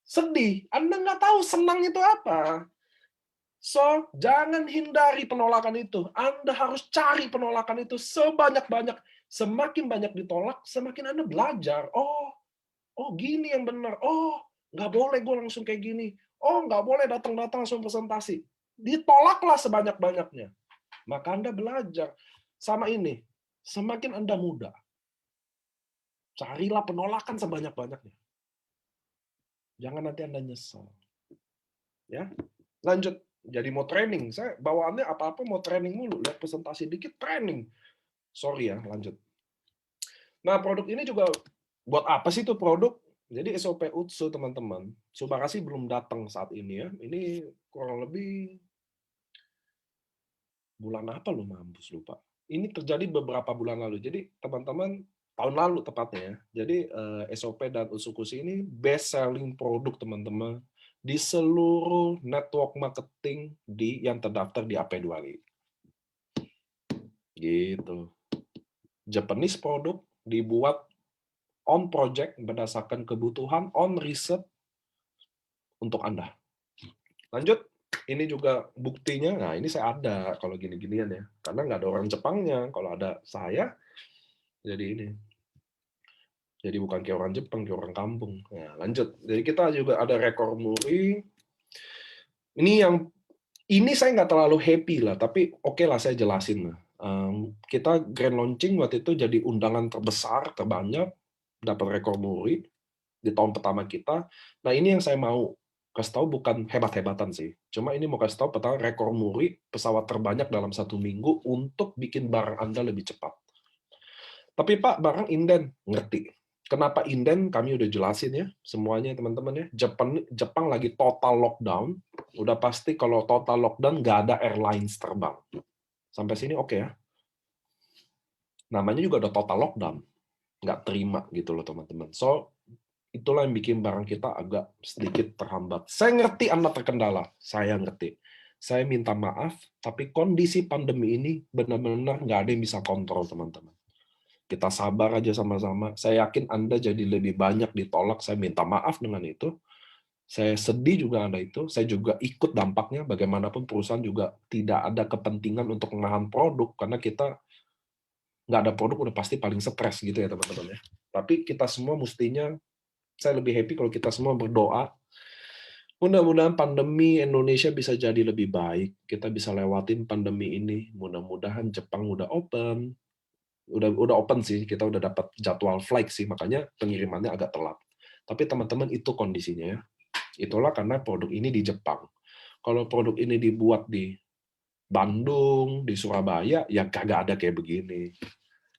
sedih, Anda nggak tahu senang itu apa. So, jangan hindari penolakan itu. Anda harus cari penolakan itu sebanyak-banyak. Semakin banyak ditolak, semakin Anda belajar. Oh gini yang benar. Oh, nggak boleh gue langsung kayak gini. Oh, nggak boleh datang-datang langsung presentasi. Ditolaklah sebanyak-banyaknya. Maka Anda belajar. Sama ini, semakin Anda muda, Carilah penolakan sebanyak-banyaknya. Jangan nanti Anda nyesal. Ya, lanjut. Jadi mau training, saya bawaannya apa-apa mau training mulu. Lihat presentasi dikit, training. Sorry ya, lanjut. Nah, produk ini juga buat apa sih tuh produk? Jadi SOP Utsu, teman-teman. Subakasi belum datang saat ini ya. Ini kurang lebih bulan apa lu mampus lupa. Ini terjadi beberapa bulan lalu. Jadi teman-teman tahun lalu tepatnya ya. Jadi SOP dan Utsukushi ini best selling produk teman-teman di seluruh network marketing yang terdaftar di AP2I. Gitu. Japanese produk dibuat on project berdasarkan kebutuhan, on riset untuk Anda. Lanjut, ini juga buktinya. Nah, ini saya ada kalau gini-ginian ya. Karena nggak ada orang Jepangnya. Kalau ada saya, jadi ini. Jadi bukan kayak orang Jepang, kayak orang kampung. Nah, lanjut. Jadi kita juga ada rekor muri. Ini saya nggak terlalu happy lah, tapi oke lah saya jelasin lah. Kita grand launching waktu itu jadi undangan terbesar, terbanyak, dapat rekor muri di tahun pertama kita. Nah, ini yang saya mau kasih tahu, bukan hebat-hebatan sih. Cuma ini mau kasih tahu pertama rekor muri pesawat terbanyak dalam 1 minggu untuk bikin barang Anda lebih cepat. Tapi Pak, barang inden, ngerti. Kenapa inden? Kami udah jelasin ya, semuanya teman-teman ya. Jepang lagi total lockdown. Udah pasti kalau total lockdown nggak ada airlines terbang. Sampai sini oke ya. Namanya juga udah total lockdown. Nggak terima gitu loh teman-teman. So, itulah yang bikin barang kita agak sedikit terhambat. Saya ngerti Anda terkendala. Saya ngerti. Saya minta maaf, tapi kondisi pandemi ini benar-benar nggak ada yang bisa kontrol teman-teman. Kita sabar aja sama-sama. Saya yakin Anda jadi lebih banyak ditolak. Saya minta maaf dengan itu. Saya sedih juga ada itu. Saya juga ikut dampaknya. Bagaimanapun perusahaan juga tidak ada kepentingan untuk menahan produk karena kita nggak ada produk udah pasti paling stres gitu ya teman-teman ya. Tapi kita semua mestinya, saya lebih happy kalau kita semua berdoa. Mudah-mudahan pandemi Indonesia bisa jadi lebih baik. Kita bisa lewatin pandemi ini. Mudah-mudahan Jepang udah open. Udah open sih, kita udah dapat jadwal flight sih, makanya pengirimannya agak telat. Tapi teman-teman itu kondisinya ya. Itulah karena produk ini di Jepang. Kalau produk ini dibuat di Bandung, di Surabaya, ya kagak ada kayak begini.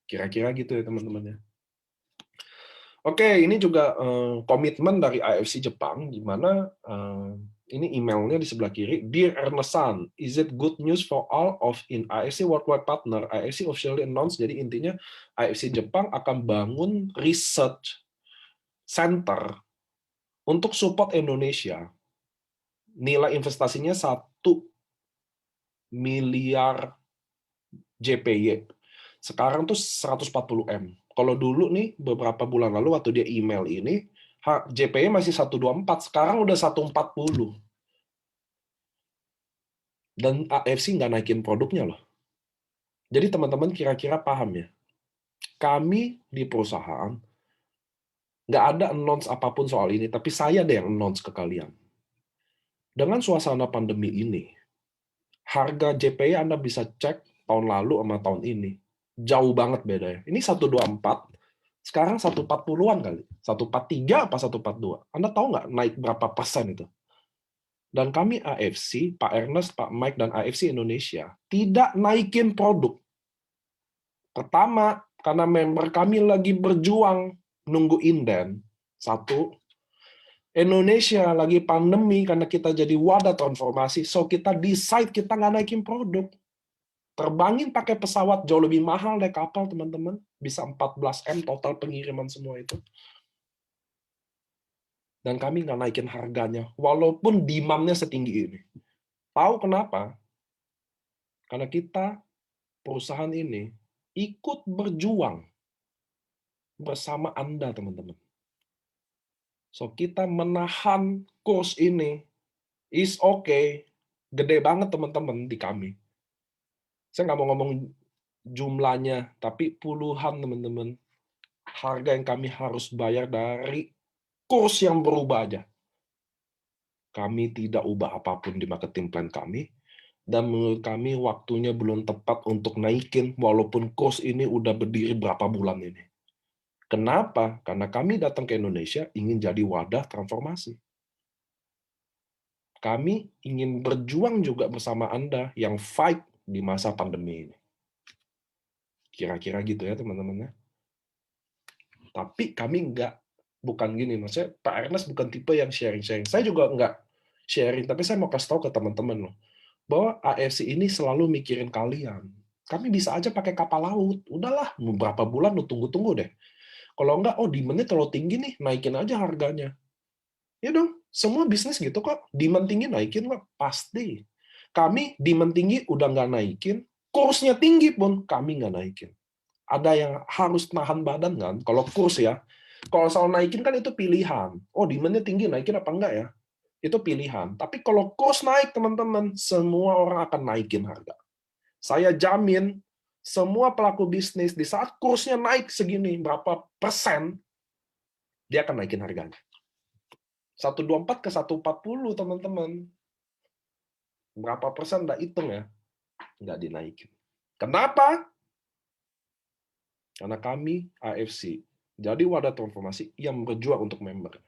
Kira-kira gitu ya teman-teman ya. Oke, ini juga komitmen dari AFC Jepang, di mana ini emailnya di sebelah kiri. Dear Ernest-san, is it good news for all of in AFC Worldwide Partner? AFC officially announced, jadi intinya AFC Jepang akan bangun research center untuk support Indonesia. Nilai investasinya 1 miliar JPY. Sekarang tuh 140 M. Kalau dulu nih, beberapa bulan lalu waktu dia email ini, JPY masih 124, sekarang udah 140. Dan AFC nggak naikin produknya loh. Jadi teman-teman kira-kira paham ya, kami di perusahaan nggak ada announce apapun soal ini, tapi saya deh yang announce ke kalian. Dengan suasana pandemi ini, harga JPY Anda bisa cek tahun lalu sama tahun ini. Jauh banget bedanya. Ini 124, sekarang 140-an kali. 143 apa 142? Anda tahu nggak naik berapa persen itu? Dan kami AFC, Pak Ernest, Pak Mike, dan AFC Indonesia tidak naikin produk. Pertama, karena member kami lagi berjuang nunggu inden. Satu, Indonesia lagi pandemi karena kita jadi wadah transformasi, so kita decide kita nggak naikin produk. Terbangin pakai pesawat jauh lebih mahal deh kapal, teman-teman. Bisa 14 M total pengiriman semua itu. Dan kami nggak naikin harganya, walaupun demand-nya setinggi ini. Tahu kenapa? Karena kita, perusahaan ini, ikut berjuang bersama Anda, teman-teman. So, kita menahan kurs ini, is okay. Gede banget, teman-teman, di kami. Saya nggak mau ngomong jumlahnya, tapi puluhan, teman-teman. Harga yang kami harus bayar dari kurs yang berubah aja. Kami tidak ubah apapun di marketing plan kami, dan menurut kami waktunya belum tepat untuk naikin, walaupun kurs ini udah berdiri berapa bulan ini. Kenapa? Karena kami datang ke Indonesia ingin jadi wadah transformasi. Kami ingin berjuang juga bersama Anda yang fight di masa pandemi ini. Kira-kira gitu ya teman-teman. Tapi kami bukan gini, maksudnya Pak Ernest bukan tipe yang sharing-sharing. Saya juga nggak sharing, tapi saya mau kasih tahu ke teman-teman loh, bahwa AFC ini selalu mikirin kalian. Kami bisa aja pakai kapal laut. Udahlah, beberapa bulan lu tunggu-tunggu deh. Kalau enggak, oh demand-nya terlalu tinggi nih, naikin aja harganya. Ya dong, semua bisnis gitu kok. Demand tinggi naikin kok, pasti. Kami demand tinggi udah nggak naikin, kursnya tinggi pun kami nggak naikin. Ada yang harus nahan badan kan? Kalau kurs ya, kalau soal naikin kan itu pilihan. Oh demand-nya tinggi, naikin apa enggak ya? Itu pilihan. Tapi kalau kurs naik teman-teman, semua orang akan naikin harga. Saya jamin semua pelaku bisnis di saat kursnya naik segini berapa persen, dia akan naikin harganya. 124 ke 140 teman-teman. Berapa persen nggak hitung ya? Nggak dinaikin. Kenapa? Karena kami AFC jadi wadah transformasi yang berjuang untuk member.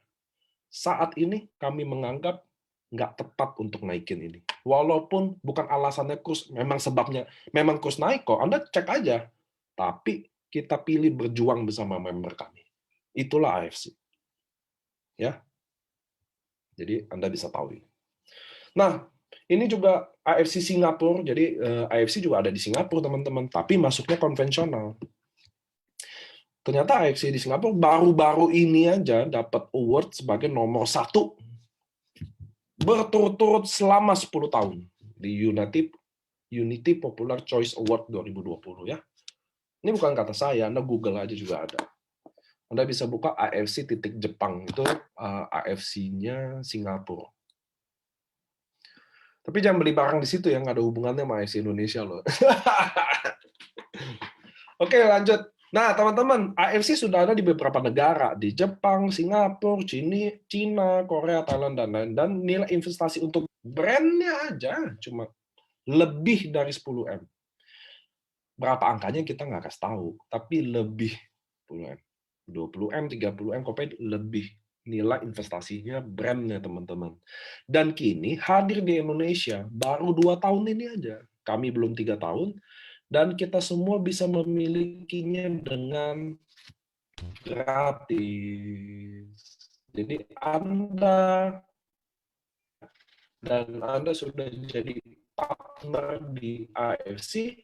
Saat ini kami menganggap nggak tepat untuk naikin ini. Walaupun bukan alasannya kurs, memang sebabnya, memang kurs naik kok, Anda cek aja. Tapi kita pilih berjuang bersama member kami. Itulah AFC. Ya. Jadi Anda bisa tahu ini. Nah, ini juga AFC Singapura, jadi AFC juga ada di Singapura teman-teman, tapi masuknya konvensional. Ternyata AFC di Singapura baru-baru ini aja dapat award sebagai nomor 1 berturut-turut selama 10 tahun di Unity Popular Choice Award 2020 ya. Ini bukan kata saya, Anda Google aja juga ada. Anda bisa buka AFC titik Jepang, itu AFC-nya Singapura. Tapi jangan beli barang di situ yang nggak ada hubungannya sama AFC Indonesia loh. Oke, lanjut. Nah, teman-teman, AFC sudah ada di beberapa negara, di Jepang, Singapura, Cina, Korea, Thailand, dan lain. Dan nilai investasi untuk brandnya aja cuma lebih dari 10M. Berapa angkanya kita nggak kasih tahu, tapi lebih 10M. 20M, 30M, kopet lebih nilai investasinya brandnya, teman-teman. Dan kini hadir di Indonesia baru 2 tahun ini aja. Kami belum 3 tahun, dan kita semua bisa memilikinya dengan gratis. Jadi Anda sudah jadi partner di AFC,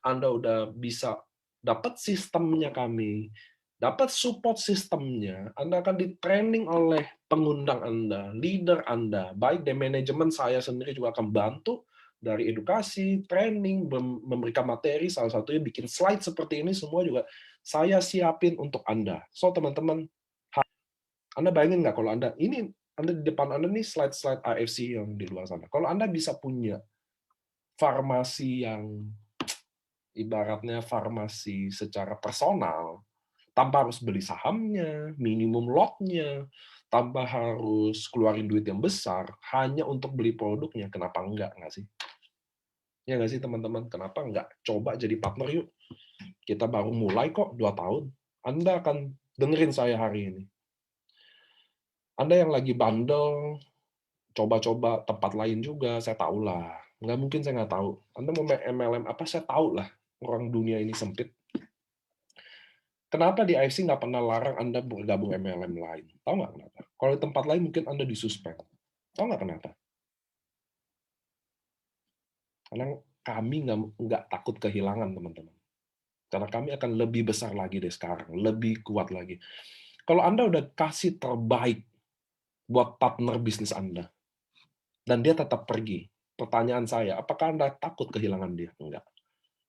Anda udah bisa dapat sistemnya kami, dapat support sistemnya, Anda akan di-training oleh pengundang Anda, leader Anda, baik dari manajemen, saya sendiri juga akan bantu dari edukasi, training, memberikan materi, salah satunya bikin slide seperti ini, semua juga saya siapin untuk Anda. So, teman-teman, Anda bayangin nggak kalau Anda di depan Anda nih slide-slide AFC yang di luar sana. Kalau Anda bisa punya farmasi yang ibaratnya farmasi secara personal, tanpa harus beli sahamnya, minimum lot-nya, tanpa harus keluarin duit yang besar, hanya untuk beli produknya, kenapa enggak sih? Ya nggak sih teman-teman? Kenapa enggak? Coba jadi partner yuk. Kita baru mulai kok 2 tahun. Anda akan dengerin saya hari ini. Anda yang lagi bandel, coba-coba tempat lain juga, saya tahu lah. Nggak mungkin saya nggak tahu. Anda mau main MLM apa, saya tahu lah. Orang dunia ini sempit. Kenapa di AFC nggak pernah larang Anda bergabung MLM lain? Tahu nggak kenapa? Kalau di tempat lain mungkin Anda disuspend. Tahu nggak kenapa? Karena kami nggak takut kehilangan, teman-teman. Karena kami akan lebih besar lagi dari sekarang, lebih kuat lagi. Kalau Anda udah kasih terbaik buat partner bisnis Anda, dan dia tetap pergi, pertanyaan saya, apakah Anda takut kehilangan dia? Enggak.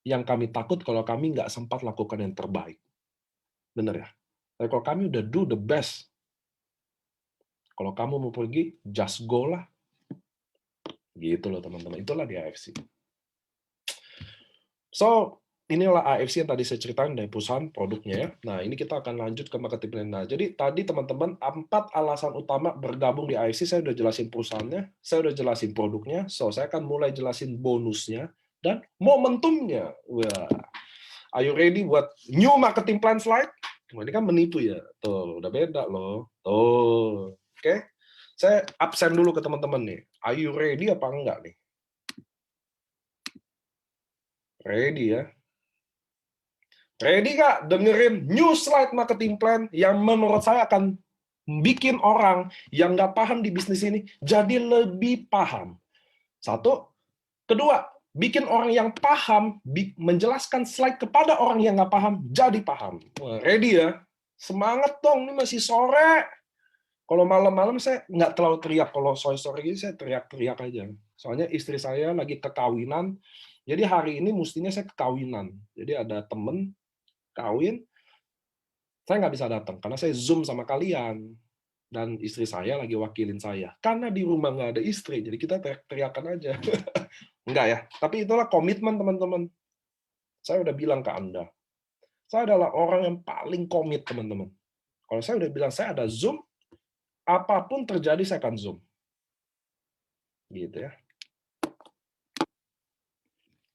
Yang kami takut kalau kami nggak sempat lakukan yang terbaik. Bener ya? Tapi kalau kami udah do the best, kalau kamu mau pergi, just go lah. Gitu loh teman-teman. Itulah di AFC. So, inilah AFC yang tadi saya ceritain dari perusahaan produknya ya. Nah, ini kita akan lanjut ke marketing plan. Nah, jadi tadi teman-teman 4 alasan utama bergabung di AFC, saya udah jelasin perusahaannya, saya udah jelasin produknya, so saya akan mulai jelasin bonusnya dan momentumnya. Wah. Are you ready buat new marketing plan slide? Wah, ini kan menipu ya. Tuh, udah beda loh. Tuh. Oke. Saya absen dulu ke teman-teman nih. Are you ready apa enggak nih? Ready ya. Ready nggak dengerin New Slide Marketing Plan yang menurut saya akan bikin orang yang nggak paham di bisnis ini jadi lebih paham. Satu. Kedua, bikin orang yang paham menjelaskan slide kepada orang yang nggak paham jadi paham. Wah, ready ya? Semangat dong, ini masih sore. Kalau malam-malam saya nggak terlalu teriak. Kalau sore-sore gini saya teriak-teriak aja. Soalnya istri saya lagi kekawinan. Jadi hari ini mestinya saya kekawinan. Jadi ada temen kawin, saya nggak bisa datang karena saya Zoom sama kalian. Dan istri saya lagi wakilin saya. Karena di rumah nggak ada istri, jadi kita teriak-teriakan aja. Enggak ya, tapi itulah komitmen teman-teman. Saya udah bilang ke Anda, saya adalah orang yang paling komit teman-teman. Kalau saya udah bilang saya ada Zoom, apapun terjadi saya akan Zoom. Gitu ya.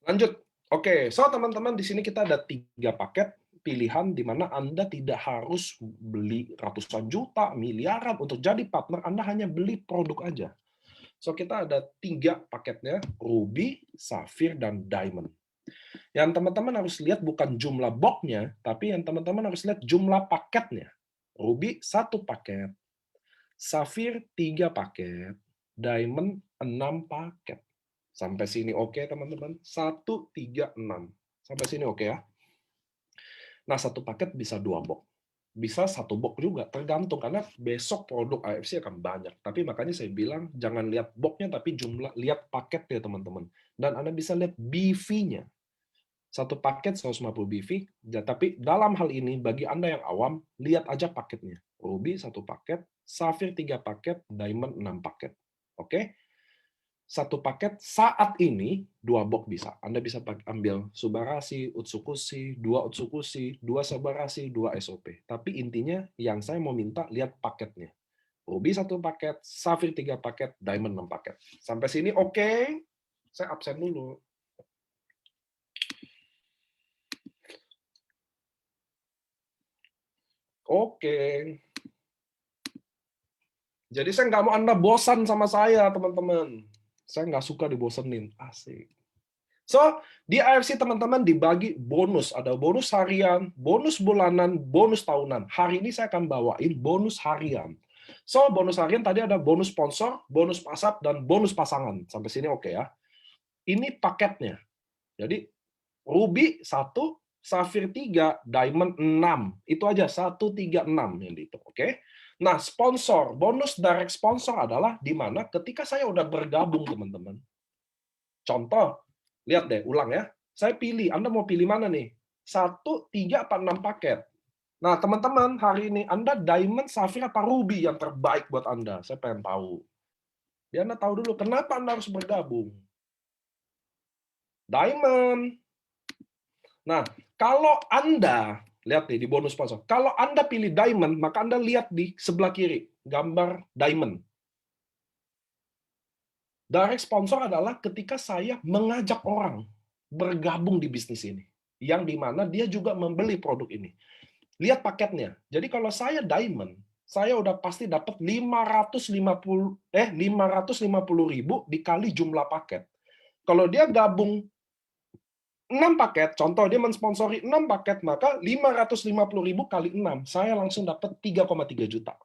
Lanjut. Oke, so teman-teman di sini kita ada 3 paket pilihan di mana Anda tidak harus beli ratusan juta, miliaran untuk jadi partner, Anda hanya beli produk aja. So kita ada 3 paketnya, Ruby, Sapphire, dan Diamond. Yang teman-teman harus lihat bukan jumlah box-nya, tapi yang teman-teman harus lihat jumlah paketnya. Ruby 1 paket, Sapphire 3 paket, Diamond 6 paket. Sampai sini oke, teman-teman? 1, 3, 6. Sampai sini oke ya? Nah, 1 paket bisa 2 box. Bisa 1 box juga, tergantung. Karena besok produk AFC akan banyak. Tapi makanya saya bilang, jangan lihat box-nya, tapi lihat paketnya, teman-teman. Dan Anda bisa lihat BV-nya. 1 paket 150 BV, tapi dalam hal ini, bagi Anda yang awam, lihat aja paketnya. Ruby 1 paket, Sapphire 3 paket, Diamond 6 paket. Oke? 1 paket saat ini 2 box bisa. Anda bisa ambil Subarasi, Utsukushi, 2 Utsukushi, 2 Subarasi, 2 SOP. Tapi intinya yang saya mau minta lihat paketnya. Ruby 1 paket, Sapphire 3 paket, Diamond 6 paket. Sampai sini oke? Saya absen dulu. Oke. Jadi saya nggak mau Anda bosan sama saya, teman-teman. Saya nggak suka dibosenin. Asik. So, di AFC teman-teman dibagi bonus. Ada bonus harian, bonus bulanan, bonus tahunan. Hari ini saya akan bawain bonus harian. So, bonus harian tadi ada bonus sponsor, bonus pasap, dan bonus pasangan. Sampai sini oke ya. Ini paketnya. Jadi, Ruby 1, Sapphire 3, Diamond 6. Itu aja, 1, 3, 6 yang dihitung. Oke? Nah, sponsor, bonus direct sponsor adalah di mana ketika saya udah bergabung, teman-teman. Contoh, lihat deh, ulang ya. Saya pilih, Anda mau pilih mana nih? 1, 3, apa 6 paket? Nah, teman-teman, hari ini Anda Diamond, Sapphire, apa Ruby yang terbaik buat Anda? Saya pengen tahu. Biar Anda tahu dulu, kenapa Anda harus bergabung? Diamond. Nah, kalau Anda, lihat nih di bonus sponsor, kalau Anda pilih Diamond, maka Anda lihat di sebelah kiri, gambar Diamond. Direct sponsor adalah ketika saya mengajak orang bergabung di bisnis ini, yang dimana dia juga membeli produk ini. Lihat paketnya. Jadi kalau saya Diamond, saya udah pasti dapat 550.000 dikali jumlah paket. Kalau dia gabung 6 paket, contoh dia mensponsori 6 paket, maka 550.000 kali 6, saya langsung dapat 3,3 juta.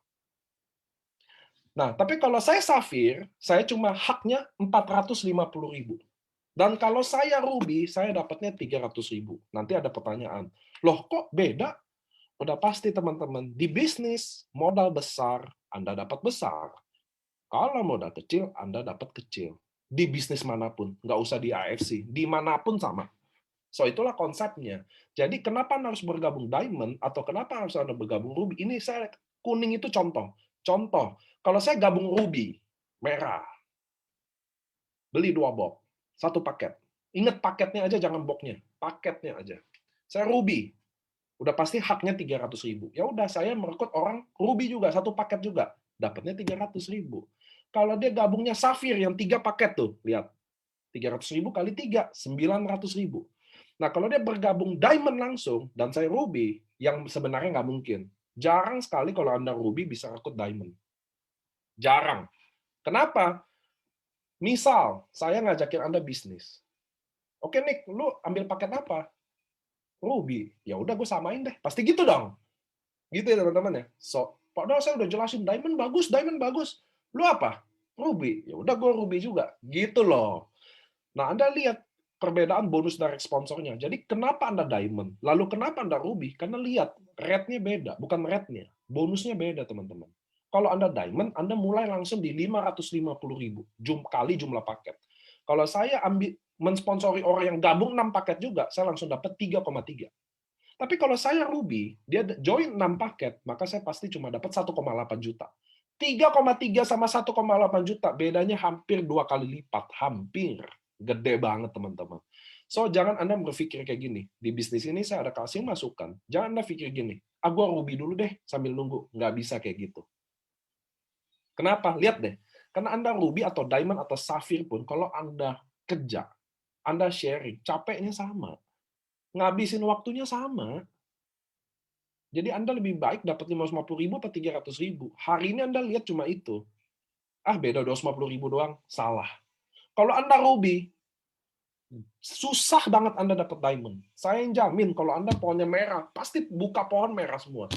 Nah, tapi kalau saya Sapphire, saya cuma haknya 450.000. Dan kalau saya Ruby, saya dapatnya 300.000. Nanti ada pertanyaan, loh kok beda? Udah pasti teman-teman, di bisnis, modal besar, Anda dapat besar. Kalau modal kecil, Anda dapat kecil. Di bisnis manapun, nggak usah di AFC, dimanapun sama. So, itulah konsepnya. Jadi, kenapa Anda harus bergabung Diamond, atau kenapa harus Anda bergabung Ruby? Ini saya, kuning itu contoh. Contoh, kalau saya gabung Ruby, merah, beli 2 box, 1 paket. Ingat paketnya aja, jangan boxnya. Paketnya aja. Saya Ruby, udah pasti haknya 300.000. Ya udah, saya merekrut orang Ruby juga, 1 paket juga. Dapatnya 300.000. Kalau dia gabungnya Sapphire yang 3 paket tuh, lihat. 300.000 kali 3, 900.000. Nah, kalau dia bergabung diamond langsung, dan saya ruby, yang sebenarnya nggak mungkin. Jarang sekali kalau Anda ruby bisa rekrut diamond. Jarang. Kenapa? Misal, saya ngajakin Anda bisnis. Oke, Nick, lu ambil paket apa? Ruby. Ya udah, gue samain deh. Pasti gitu dong. Gitu ya, teman-teman ya. So, padahal saya udah jelasin, diamond bagus, diamond bagus. Lu apa? Ruby. Ya udah, gue ruby juga. Gitu loh. Nah, Anda lihat perbedaan bonus direct sponsornya. Jadi, kenapa Anda diamond? Lalu kenapa Anda ruby? Karena lihat, rate-nya beda. Bukan rate-nya. Bonusnya beda, teman-teman. Kalau Anda diamond, Anda mulai langsung di 550.000 kali jumlah paket. Kalau saya ambil mensponsori orang yang gabung 6 paket juga, saya langsung dapat 3,3. Tapi kalau saya ruby, dia join 6 paket, maka saya pasti cuma dapat 1,8 juta. 3,3 sama 1,8 juta, bedanya hampir 2 kali lipat. Hampir. Gede banget, teman-teman. So, jangan Anda berpikir kayak gini. Di bisnis ini saya ada kasih masukan. Jangan Anda pikir gini, gua ruby dulu deh sambil nunggu. Nggak bisa kayak gitu. Kenapa? Lihat deh. Karena Anda ruby atau diamond atau safir pun, kalau Anda kerja, Anda sharing, capeknya sama. Ngabisin waktunya sama. Jadi Anda lebih baik dapat 550.000 atau 300.000. Hari ini Anda lihat cuma itu. Beda 250.000 doang. Salah. Kalau Anda ruby, susah banget Anda dapat diamond. Saya yang jamin kalau Anda pohonnya merah, pasti buka pohon merah semua.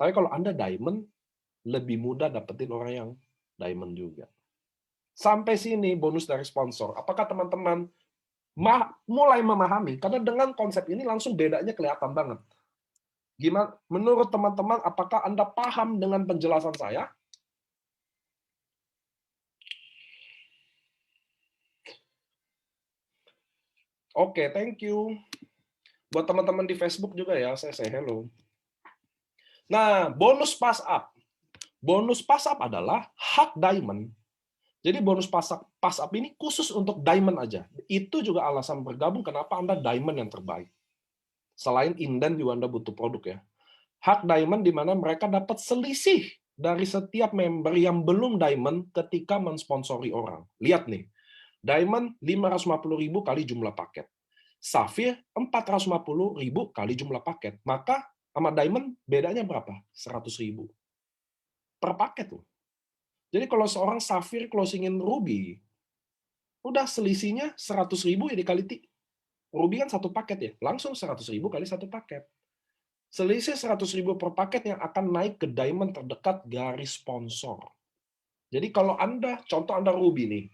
Tapi kalau Anda diamond, lebih mudah dapetin orang yang diamond juga. Sampai sini bonus dari sponsor. Apakah teman-teman mulai memahami? Karena dengan konsep ini langsung bedanya kelihatan banget. Gimana menurut teman-teman, apakah Anda paham dengan penjelasan saya? Oke, thank you. Buat teman-teman di Facebook juga ya, saya say hello. Nah, bonus pass up. Bonus pass up adalah hak diamond. Jadi bonus pass up ini khusus untuk diamond aja. Itu juga alasan bergabung kenapa Anda diamond yang terbaik. Selain inden juga Anda butuh produk ya. Hak diamond di mana mereka dapat selisih dari setiap member yang belum diamond ketika mensponsori orang. Lihat nih, diamond 550.000 kali jumlah paket. Safir 450.000 kali jumlah paket. Maka sama diamond bedanya berapa? 100.000 per paket loh. Jadi kalau seorang safir closingin ruby, udah selisihnya 100.000 ya dikali ruby kan satu paket ya, langsung 100.000 kali satu paket. Selisih 100.000 per paket yang akan naik ke diamond terdekat garis sponsor. Jadi kalau Anda, contoh Anda ruby nih,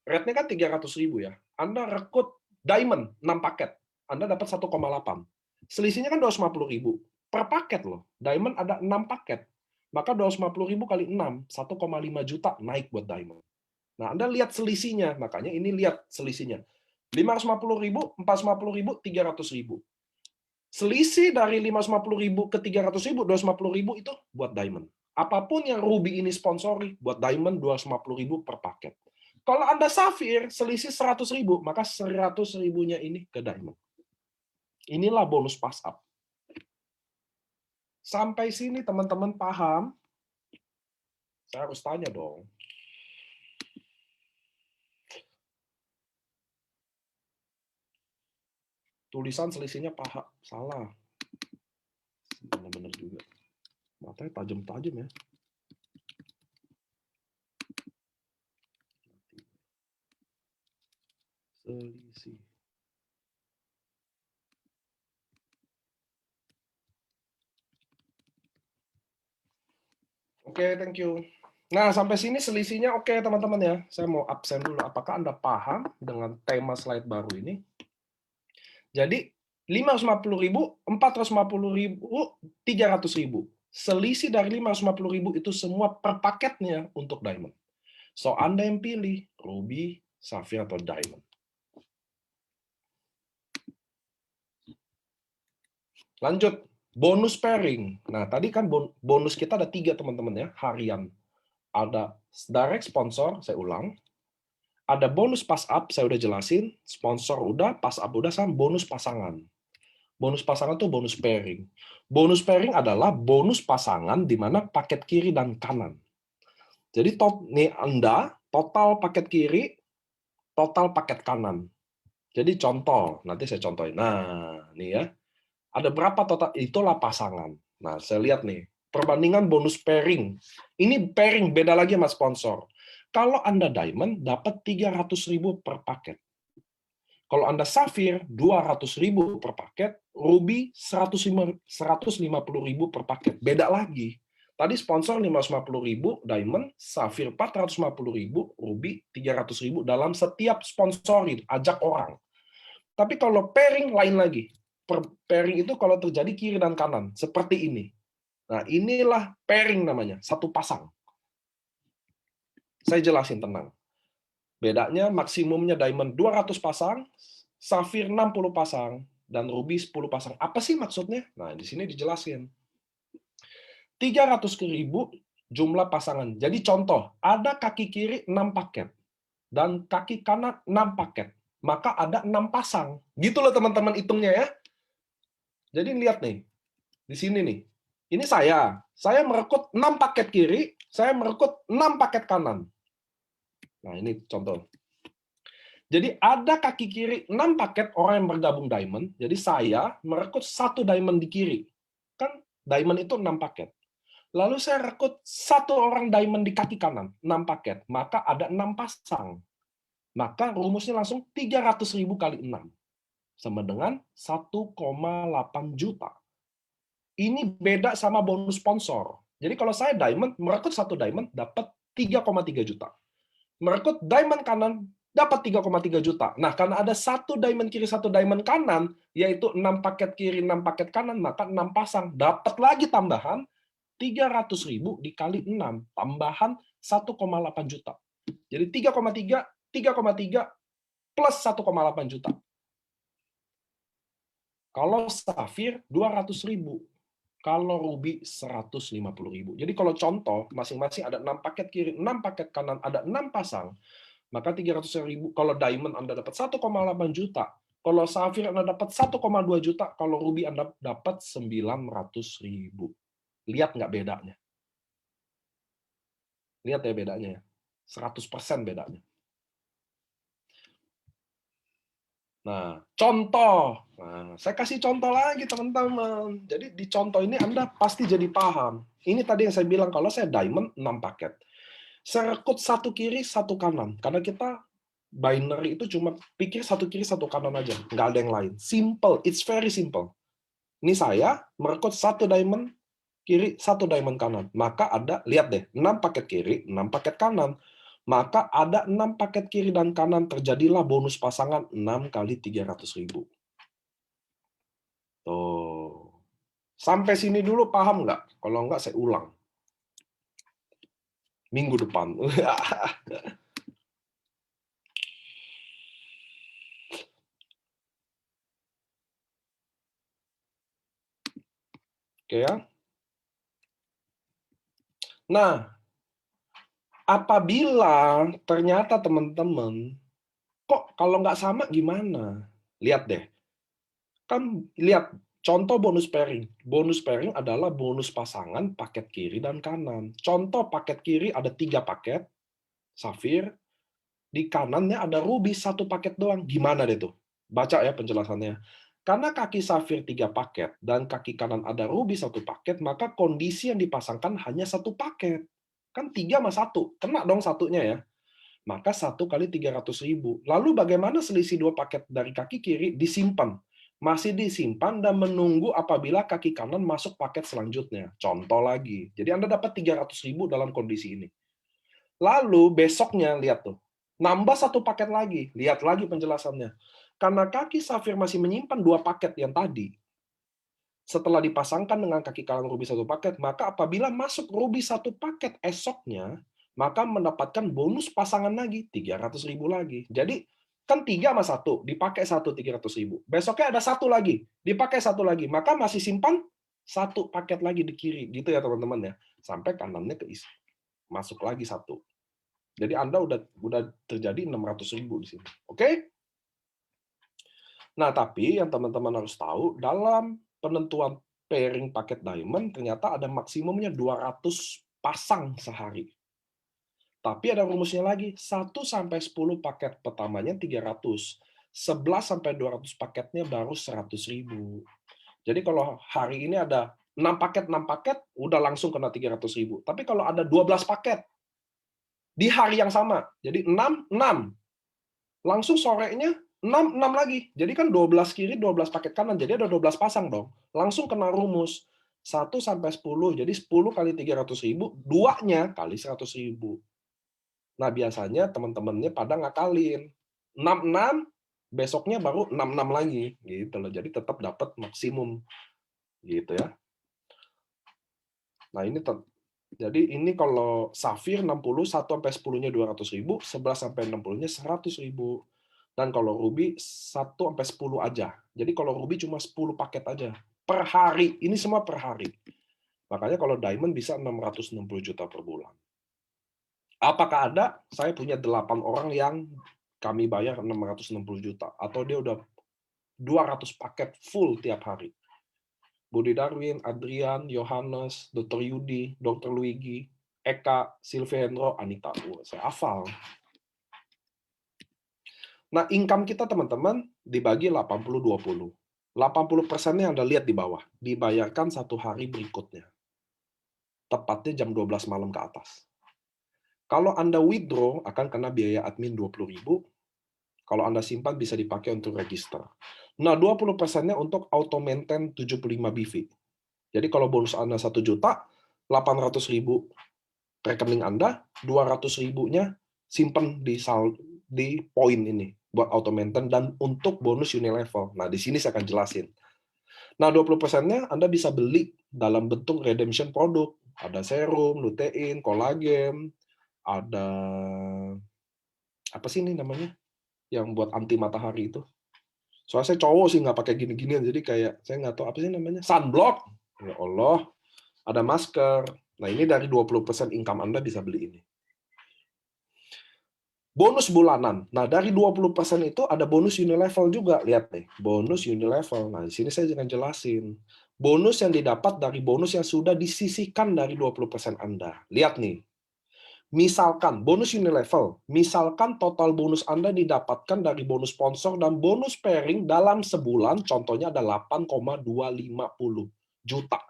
rate-nya kan 300.000 ya. Anda rekrut diamond 6 paket, Anda dapat 1,8. Selisihnya kan 250.000 per paket loh. Diamond ada 6 paket. Maka 250.000 kali 6, 1,5 juta naik buat diamond. Nah, Anda lihat selisihnya, makanya ini lihat selisihnya. 550.000, 450.000, 300.000. Selisih dari 550.000 ke 300.000, 250.000 itu buat diamond. Apapun yang ruby ini sponsori, buat diamond 250.000 per paket. Kalau Anda safir, selisih 100.000, maka 100.000-nya ini ke diamond. Inilah bonus pass up. Sampai sini teman-teman paham? Saya harus tanya dong. Tulisan selisihnya salah. Benar-benar juga. Matanya tajam-tajam ya. Selisih. Oke, thank you. Nah, sampai sini selisihnya oke, teman-teman ya. Saya mau absen dulu. Apakah Anda paham dengan tema slide baru ini? Jadi, 550.000, 450.000, 300.000. Selisih dari 550.000 itu semua per paketnya untuk diamond. So, Anda yang pilih, ruby, safir, atau diamond. Lanjut, bonus pairing. Nah, tadi kan bonus kita ada 3, teman-teman ya, harian. Ada direct sponsor, saya ulang. Ada bonus pass up, saya udah jelasin. Sponsor udah, pass up udah, sama bonus pasangan. Bonus pasangan tuh bonus pairing. Bonus pairing adalah bonus pasangan di mana paket kiri dan kanan. Jadi nih Anda, total paket kiri, total paket kanan. Jadi contoh, nanti saya contohin. Nah, nih ya. Ada berapa total? Itulah pasangan. Nah, saya lihat nih. Perbandingan bonus pairing. Ini pairing, beda lagi sama sponsor. Kalau Anda diamond, dapat 300.000 per paket. Kalau Anda safir, 200.000 per paket. Ruby, 150.000 per paket. Beda lagi. Tadi sponsor 550.000, diamond, safir 450.000, ruby 300.000 dalam setiap sponsorin, ajak orang. Tapi kalau pairing lain lagi. Pairing itu kalau terjadi kiri dan kanan, seperti ini. Nah, inilah pairing namanya, satu pasang. Saya jelasin tenang. Bedanya maksimumnya diamond 200 pasang, safir 60 pasang, dan ruby 10 pasang. Apa sih maksudnya? Nah, di sini dijelasin. 300.000 jumlah pasangan. Jadi contoh, ada kaki kiri 6 paket, dan kaki kanan 6 paket. Maka ada 6 pasang. Gitu loh teman-teman hitungnya ya. Jadi lihat nih, di sini nih. Ini saya merekrut 6 paket kiri, saya merekrut 6 paket kanan. Nah, ini contoh. Jadi ada kaki kiri 6 paket orang yang bergabung diamond, jadi saya merekrut 1 diamond di kiri. Kan diamond itu 6 paket. Lalu saya rekrut 1 orang diamond di kaki kanan, 6 paket. Maka ada 6 pasang. Maka rumusnya langsung 300.000 kali 6. Sama dengan 1,8 juta. Ini beda sama bonus sponsor. Jadi kalau saya diamond, merekrut 1 diamond, dapat 3,3 juta. Merekrut diamond kanan, dapat 3,3 juta. Nah, karena ada 1 diamond kiri, 1 diamond kanan, yaitu 6 paket kiri, 6 paket kanan, maka 6 pasang. Dapat lagi tambahan 300.000 dikali 6, tambahan 1,8 juta. Jadi 3,3 plus 1,8 juta. Kalau safir 200.000. Kalau ruby 150.000. Jadi kalau contoh, masing-masing ada 6 paket kiri, 6 paket kanan, ada 6 pasang, maka 300.000. Kalau diamond Anda dapat 1,8 juta. Kalau safir Anda dapat 1,2 juta. Kalau ruby Anda dapat 900.000. Lihat nggak bedanya? Lihat ya bedanya ya. 100% bedanya. Nah, contoh. Nah, saya kasih contoh lagi, teman-teman. Jadi di contoh ini Anda pasti jadi paham. Ini tadi yang saya bilang, kalau saya diamond 6 paket. Saya rekrut 1 kiri, 1 kanan. Karena kita binary itu cuma pikir 1 kiri, 1 kanan aja. Nggak ada yang lain. Simple. It's very simple. Ini saya merekrut 1 diamond kiri, 1 diamond kanan. Maka ada, lihat deh, 6 paket kiri, 6 paket kanan. Maka ada 6 paket kiri dan kanan, terjadilah bonus pasangan 6 kali 300.000. Tuh. Sampai sini dulu paham nggak? Kalau nggak, saya ulang. Minggu depan. Oke ya. Nah, apabila ternyata teman-teman, kok kalau nggak sama gimana? Lihat deh. Kan lihat contoh bonus pairing. Bonus pairing adalah bonus pasangan paket kiri dan kanan. Contoh paket kiri ada 3 paket, safir. Di kanannya ada ruby 1 paket doang. Gimana deh tuh? Baca ya penjelasannya. Karena kaki safir 3 paket dan kaki kanan ada ruby 1 paket, maka kondisi yang dipasangkan hanya 1 paket. Kan 3 sama 1. Kena dong satunya ya. Maka 1 kali 300.000. Lalu bagaimana selisih 2 paket dari kaki kiri? Disimpan. Masih disimpan dan menunggu apabila kaki kanan masuk paket selanjutnya. Contoh lagi. Jadi Anda dapat 300.000 dalam kondisi ini. Lalu besoknya, lihat tuh. Nambah 1 paket lagi. Lihat lagi penjelasannya. Karena kaki safir masih menyimpan 2 paket yang tadi, setelah dipasangkan dengan kaki kanan ruby 1 paket, maka apabila masuk ruby 1 paket esoknya, maka mendapatkan bonus pasangan lagi, 300.000 lagi. Jadi, kan 3 sama 1, dipakai 1, 300.000. Besoknya ada 1 lagi, dipakai 1 lagi. Maka masih simpan 1 paket lagi di kiri. Gitu ya teman-teman ya. Sampai kanannya keisi. Masuk lagi 1. Jadi Anda udah terjadi 600.000 di sini. Oke? Nah, tapi yang teman-teman harus tahu, dalam penentuan pairing paket diamond, ternyata ada maksimumnya 200 pasang sehari. Tapi ada rumusnya lagi, 1 sampai 10 paket pertamanya 300. 11 sampai 200 paketnya baru 100.000. Jadi kalau hari ini ada 6 paket, udah langsung kena 300.000. Tapi kalau ada 12 paket di hari yang sama, jadi 6, langsung sorenya 6 lagi. Jadi kan 12 kiri, 12 paket kanan. Jadi ada 12 pasang dong. Langsung kena rumus. 1 sampai 10. Jadi 10 kali 300.000, 2-nya kali 100.000. Nah, biasanya teman-temannya pada ngakalin. 6, besoknya baru 6 lagi. Gitu loh. Jadi tetap dapat maksimum. Gitu ya. Nah, jadi ini kalau Safir 60, 1 sampai 10-nya 200.000, 11 sampai 60-nya 100.000. Dan kalau Ruby 1 sampai 10 aja. Jadi kalau Ruby cuma 10 paket aja per hari. Ini semua per hari. Makanya kalau Diamond bisa 660 juta per bulan. Apakah ada? Saya punya 8 orang yang kami bayar 660 juta. Atau dia udah 200 paket full tiap hari. Budi Darwin, Adrian, Yohanes, Dr. Yudi, Dr. Luigi, Eka, Silviendro, Anita. Saya hafal. Nah, income kita, teman-teman, dibagi 80-20. 80%-nya Anda lihat di bawah. Dibayarkan 1 hari berikutnya. Tepatnya jam 12 malam ke atas. Kalau Anda withdraw, akan kena biaya admin 20.000. Kalau Anda simpan, bisa dipakai untuk register. Nah, 20%-nya untuk auto maintain 75 BV. Jadi kalau bonus Anda 1 juta, 800.000 rekening Anda, 200.000-nya simpan di poin ini buat auto maintain dan untuk bonus Unilevel. Nah, di sini saya akan jelasin. Nah, 20%-nya Anda bisa beli dalam bentuk redemption produk. Ada serum, lutein, kolagen, ada apa sih ini namanya? Yang buat anti matahari itu. Soalnya saya cowok sih nggak pakai gini-ginian, jadi kayak saya nggak tahu apa sih namanya. Sunblock. Ya Allah. Ada masker. Nah, ini dari 20% income Anda bisa beli ini. Bonus bulanan. Nah, dari 20% itu ada bonus Unilevel juga. Lihat nih, bonus Unilevel. Nah, di sini saya akan jelasin. Bonus yang didapat dari bonus yang sudah disisihkan dari 20% Anda. Lihat nih. Misalkan bonus Unilevel, misalkan total bonus Anda didapatkan dari bonus sponsor dan bonus pairing dalam sebulan, contohnya ada 8,250 juta.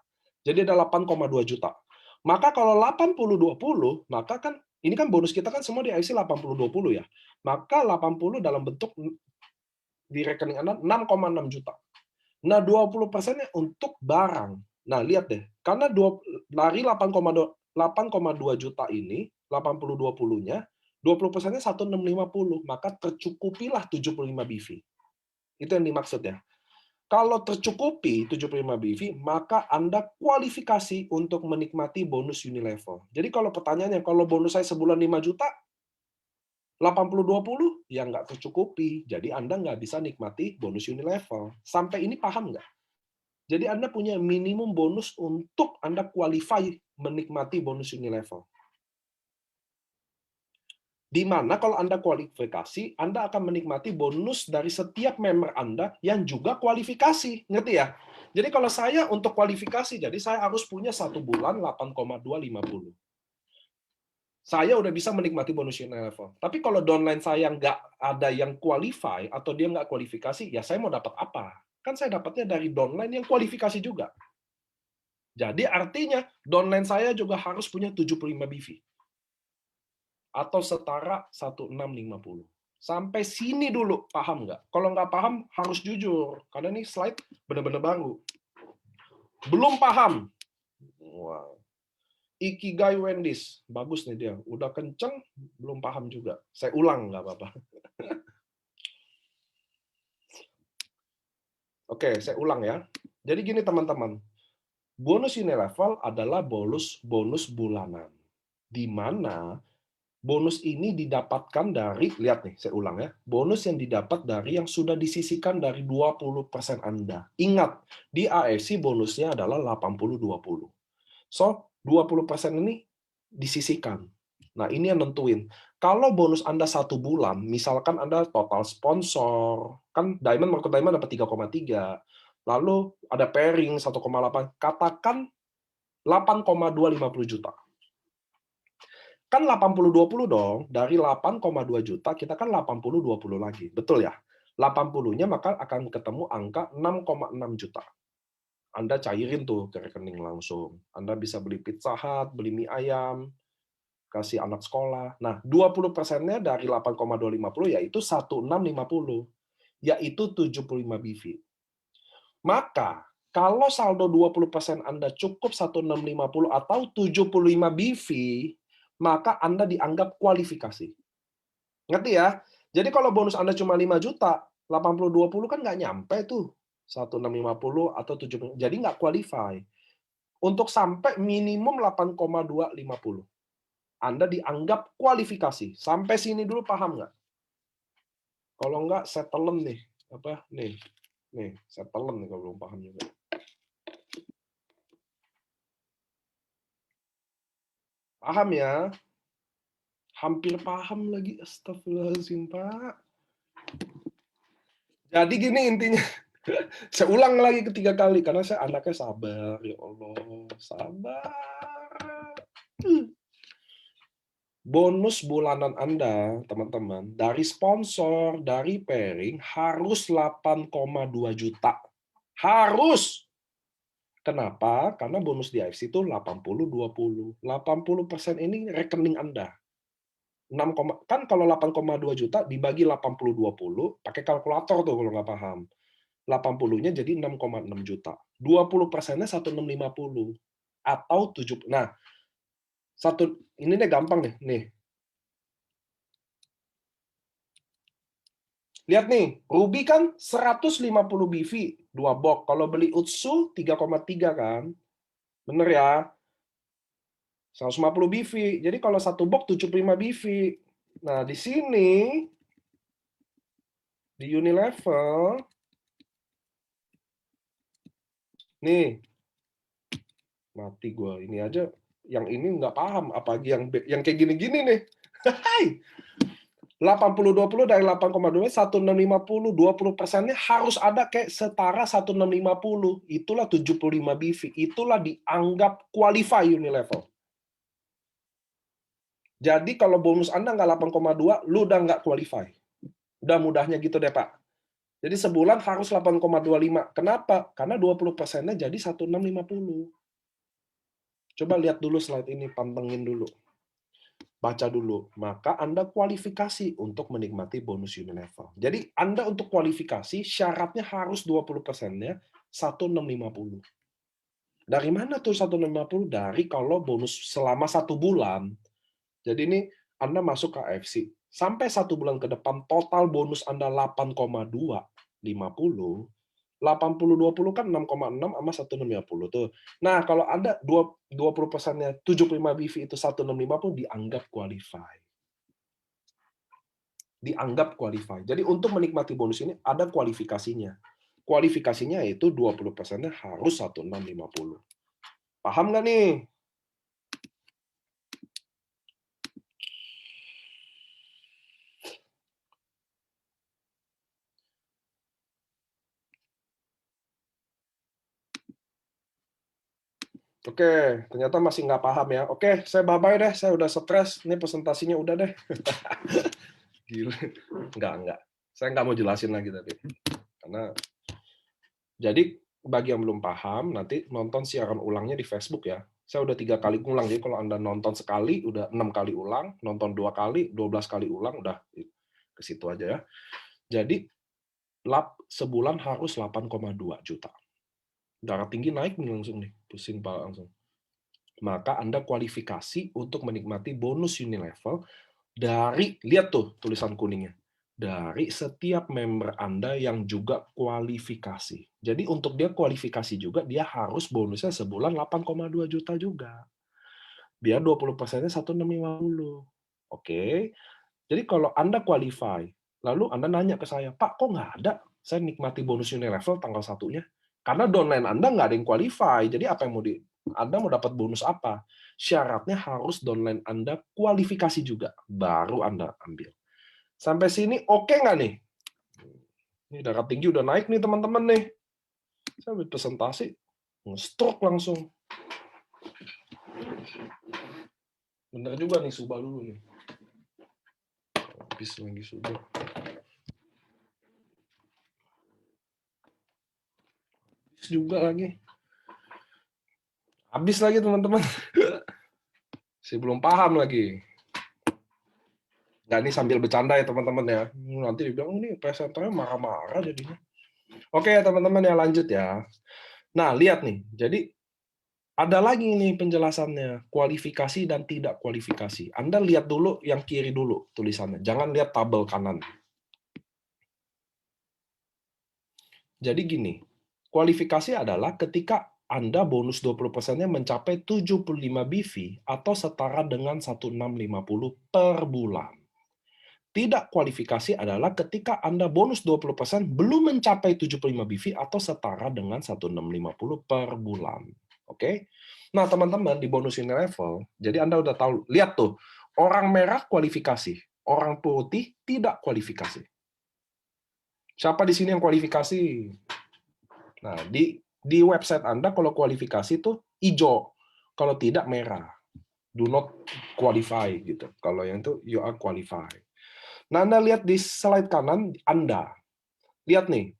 Jadi ada 8,2 juta. Maka kalau 80-20, maka kan ini kan bonus kita kan semua di IC 80-20 ya. Maka 80 dalam bentuk di rekening Anda 6,6 juta. Nah, 20%-nya untuk barang. Nah, lihat deh. Karena dari 8,2 juta ini, 80-20-nya, 20%-nya 1.650, maka tercukupilah 75 BV. Itu yang dimaksud ya. Kalau tercukupi 75 BV, maka Anda kualifikasi untuk menikmati bonus Unilevel. Jadi kalau pertanyaannya, kalau bonus saya sebulan 5 juta, 80-20, ya nggak tercukupi. Jadi Anda nggak bisa nikmati bonus Unilevel. Sampai ini paham nggak? Jadi Anda punya minimum bonus untuk Anda qualify menikmati bonus Unilevel. Di mana kalau Anda kualifikasi, Anda akan menikmati bonus dari setiap member Anda yang juga kualifikasi. Ngerti ya? Jadi kalau saya untuk kualifikasi, jadi saya harus punya 1 bulan 8,250. Saya udah bisa menikmati bonus Unilevel. Tapi kalau downline saya nggak ada yang qualify, atau dia nggak kualifikasi, ya saya mau dapat apa? Kan saya dapatnya dari downline yang kualifikasi juga. Jadi artinya downline saya juga harus punya 75 BV. Atau setara 1650. Sampai sini dulu, paham nggak? Kalau nggak paham, harus jujur. Karena ini slide benar-benar baru. Belum paham. Wow. Ikigai Wendy's. Bagus nih dia. Udah kenceng, belum paham juga. Saya ulang, nggak apa-apa. Oke, saya ulang ya. Jadi gini teman-teman. Bonus Unilevel adalah bonus bulanan. Di mana bonus ini didapatkan dari, lihat nih, saya ulang ya, bonus yang didapat dari yang sudah disisihkan dari 20% Anda. Ingat, di AFC bonusnya adalah 80-20. So, 20% ini disisihkan. Nah, ini yang nentuin. Kalau bonus Anda 1 bulan, misalkan Anda total sponsor, kan Diamond, Market Diamond dapat 3,3, lalu ada pairing 1,8, katakan 8,250 juta. Kan 80-20 dong, dari 8,2 juta, kita kan 80-20 lagi. Betul ya? 80-nya maka akan ketemu angka 6,6 juta. Anda cairin tuh ke rekening langsung. Anda bisa beli Pizza Hut, beli mie ayam, kasih anak sekolah. Nah, 20%-nya dari 8,250 yaitu 1650, yaitu 75 BV. Maka, kalau saldo 20% Anda cukup 1650 atau 75 BV, maka Anda dianggap kualifikasi. Ngerti ya? Jadi kalau bonus Anda cuma 5 juta, 80-20 kan nggak nyampe tuh. 1650 atau 70. Jadi nggak qualify. Untuk sampai minimum 8,250. Anda dianggap kualifikasi. Sampai sini dulu paham nggak? Kalau nggak, settlement nih. Apa? Nih, settlement nih kalau belum paham juga. Paham ya? Hampir paham lagi. Astagfirullahaladzim, Pak. Jadi gini intinya. Saya ulang lagi ketiga kali karena saya anaknya sabar, ya Allah, sabar. Bonus bulanan Anda, teman-teman, dari sponsor, dari pairing harus 8,2 juta. Harus. Kenapa? Karena bonus di AFC itu 80-20. 80% ini rekening Anda. 6, kan kalau 8,2 juta dibagi 80-20, pakai kalkulator tuh kalau nggak paham. 80-nya jadi 6,6 juta. 20%-nya 1650 atau 7. Nah, ini deh gampang nih. Lihat nih, Ruby kan 150 BV, 2 box. Kalau beli Utsu 3,3 kan. Bener ya? 150 BV. Jadi kalau satu box 75 BV. Nah, di sini di Unilevel nih, mati gue. Ini aja yang ini nggak paham, apalagi yang kayak gini-gini nih. Hai. 80-20 dari 8,2, 1650, 20%-nya harus ada kayak setara 1650. Itulah 75 BV. Itulah dianggap qualify Unilevel. Jadi kalau bonus Anda nggak 8,2, lu udah nggak qualify. Udah mudahnya gitu deh, Pak. Jadi sebulan harus 8,25. Kenapa? Karena 20%-nya jadi 1650. Coba lihat dulu slide ini, pantengin dulu. Baca dulu. Maka Anda kualifikasi untuk menikmati bonus Unilevel. Jadi Anda untuk kualifikasi, syaratnya harus 20%-nya 1650. Dari mana tuh 1650? Dari kalau bonus selama 1 bulan. Jadi ini Anda masuk ke AFC. Sampai 1 bulan ke depan, total bonus Anda 8,250. 80-20 kan 6,6 sama 1650 tuh. Nah, kalau ada 20%-nya 75 BV itu 1650 dianggap qualify. Dianggap qualify. Jadi untuk menikmati bonus ini ada kualifikasinya. Kualifikasinya itu 20%-nya harus 1650. Paham nggak nih? Oke, ternyata masih nggak paham ya. Oke, saya bye-bye deh. Saya udah stres. Ini presentasinya udah deh. Gila. Enggak. Saya nggak mau jelasin lagi tadi. Karena jadi bagi yang belum paham, nanti nonton siaran ulangnya di Facebook ya. Saya udah 3 kali ulang. Jadi kalau Anda nonton sekali, udah 6 kali ulang. Nonton 2 kali, 12 kali ulang. Udah ke situ aja ya. Jadi sebulan harus 8,2 juta. Darah tinggi naik nih langsung nih. Pusing pala langsung. Maka Anda kualifikasi untuk menikmati bonus Unilevel dari, lihat tuh tulisan kuningnya, dari setiap member Anda yang juga kualifikasi. Jadi untuk dia kualifikasi juga, dia harus bonusnya sebulan 8,2 juta juga. Biar 20%-nya 1650. Oke. Jadi kalau Anda qualify, lalu Anda nanya ke saya, Pak, kok nggak ada? Saya nikmati bonus Unilevel tanggal 1-nya. Karena downline Anda nggak ada yang qualify. Jadi apa yang Anda mau dapat bonus apa? Syaratnya harus downline Anda kualifikasi juga. Baru Anda ambil. Sampai sini oke nggak nih? Ini darah tinggi udah naik nih teman-teman nih. Saya ambil presentasi, stroke langsung. Bener juga nih, Subah dulu nih. Habis lagi Subah. juga lagi. Habis lagi teman-teman. Saya belum paham lagi. Nggak, ini sambil bercanda ya teman-teman ya. Nanti dibilang, ini presenternya marah-marah jadinya. Oke teman-teman ya, lanjut ya. Nah, lihat nih. Jadi, ada lagi nih penjelasannya. Kualifikasi dan tidak kualifikasi. Anda lihat dulu yang kiri dulu tulisannya. Jangan lihat tabel kanan. Jadi gini, kualifikasi adalah ketika Anda bonus 20%-nya mencapai 75 BV atau setara dengan 1650 per bulan. Tidak kualifikasi adalah ketika Anda bonus 20% belum mencapai 75 BV atau setara dengan 1650 per bulan. Oke? Nah, teman-teman, di bonus ini level, jadi Anda udah tahu, lihat tuh, orang merah kualifikasi, orang putih tidak kualifikasi. Siapa di sini yang kualifikasi? Nah, di website Anda kalau kualifikasi itu hijau, kalau tidak merah. Do not qualify gitu. Kalau yang itu you are qualified. Nah, Anda lihat di slide kanan Anda. Lihat nih.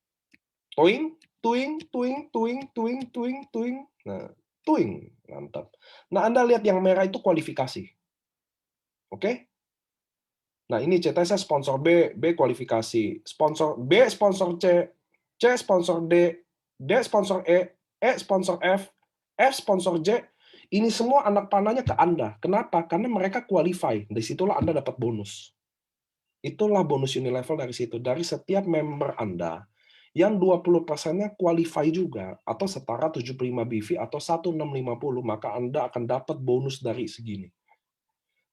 Tuing, tuing, tuing, tuing, tuing, tuing, tuing. Nah, tuing. Mantap. Nah, Anda lihat yang merah itu kualifikasi. Oke? Nah, ini CTS sponsor B, B kualifikasi. Sponsor B sponsor C, C sponsor D, D sponsor E, E sponsor F, F sponsor J. Ini semua anak panahnya ke Anda. Kenapa? Karena mereka qualify. Dari situlah Anda dapat bonus. Itulah bonus Unilevel dari situ. Dari setiap member Anda, yang 20%-nya qualify juga, atau setara 75 BV atau 1650, maka Anda akan dapat bonus dari segini.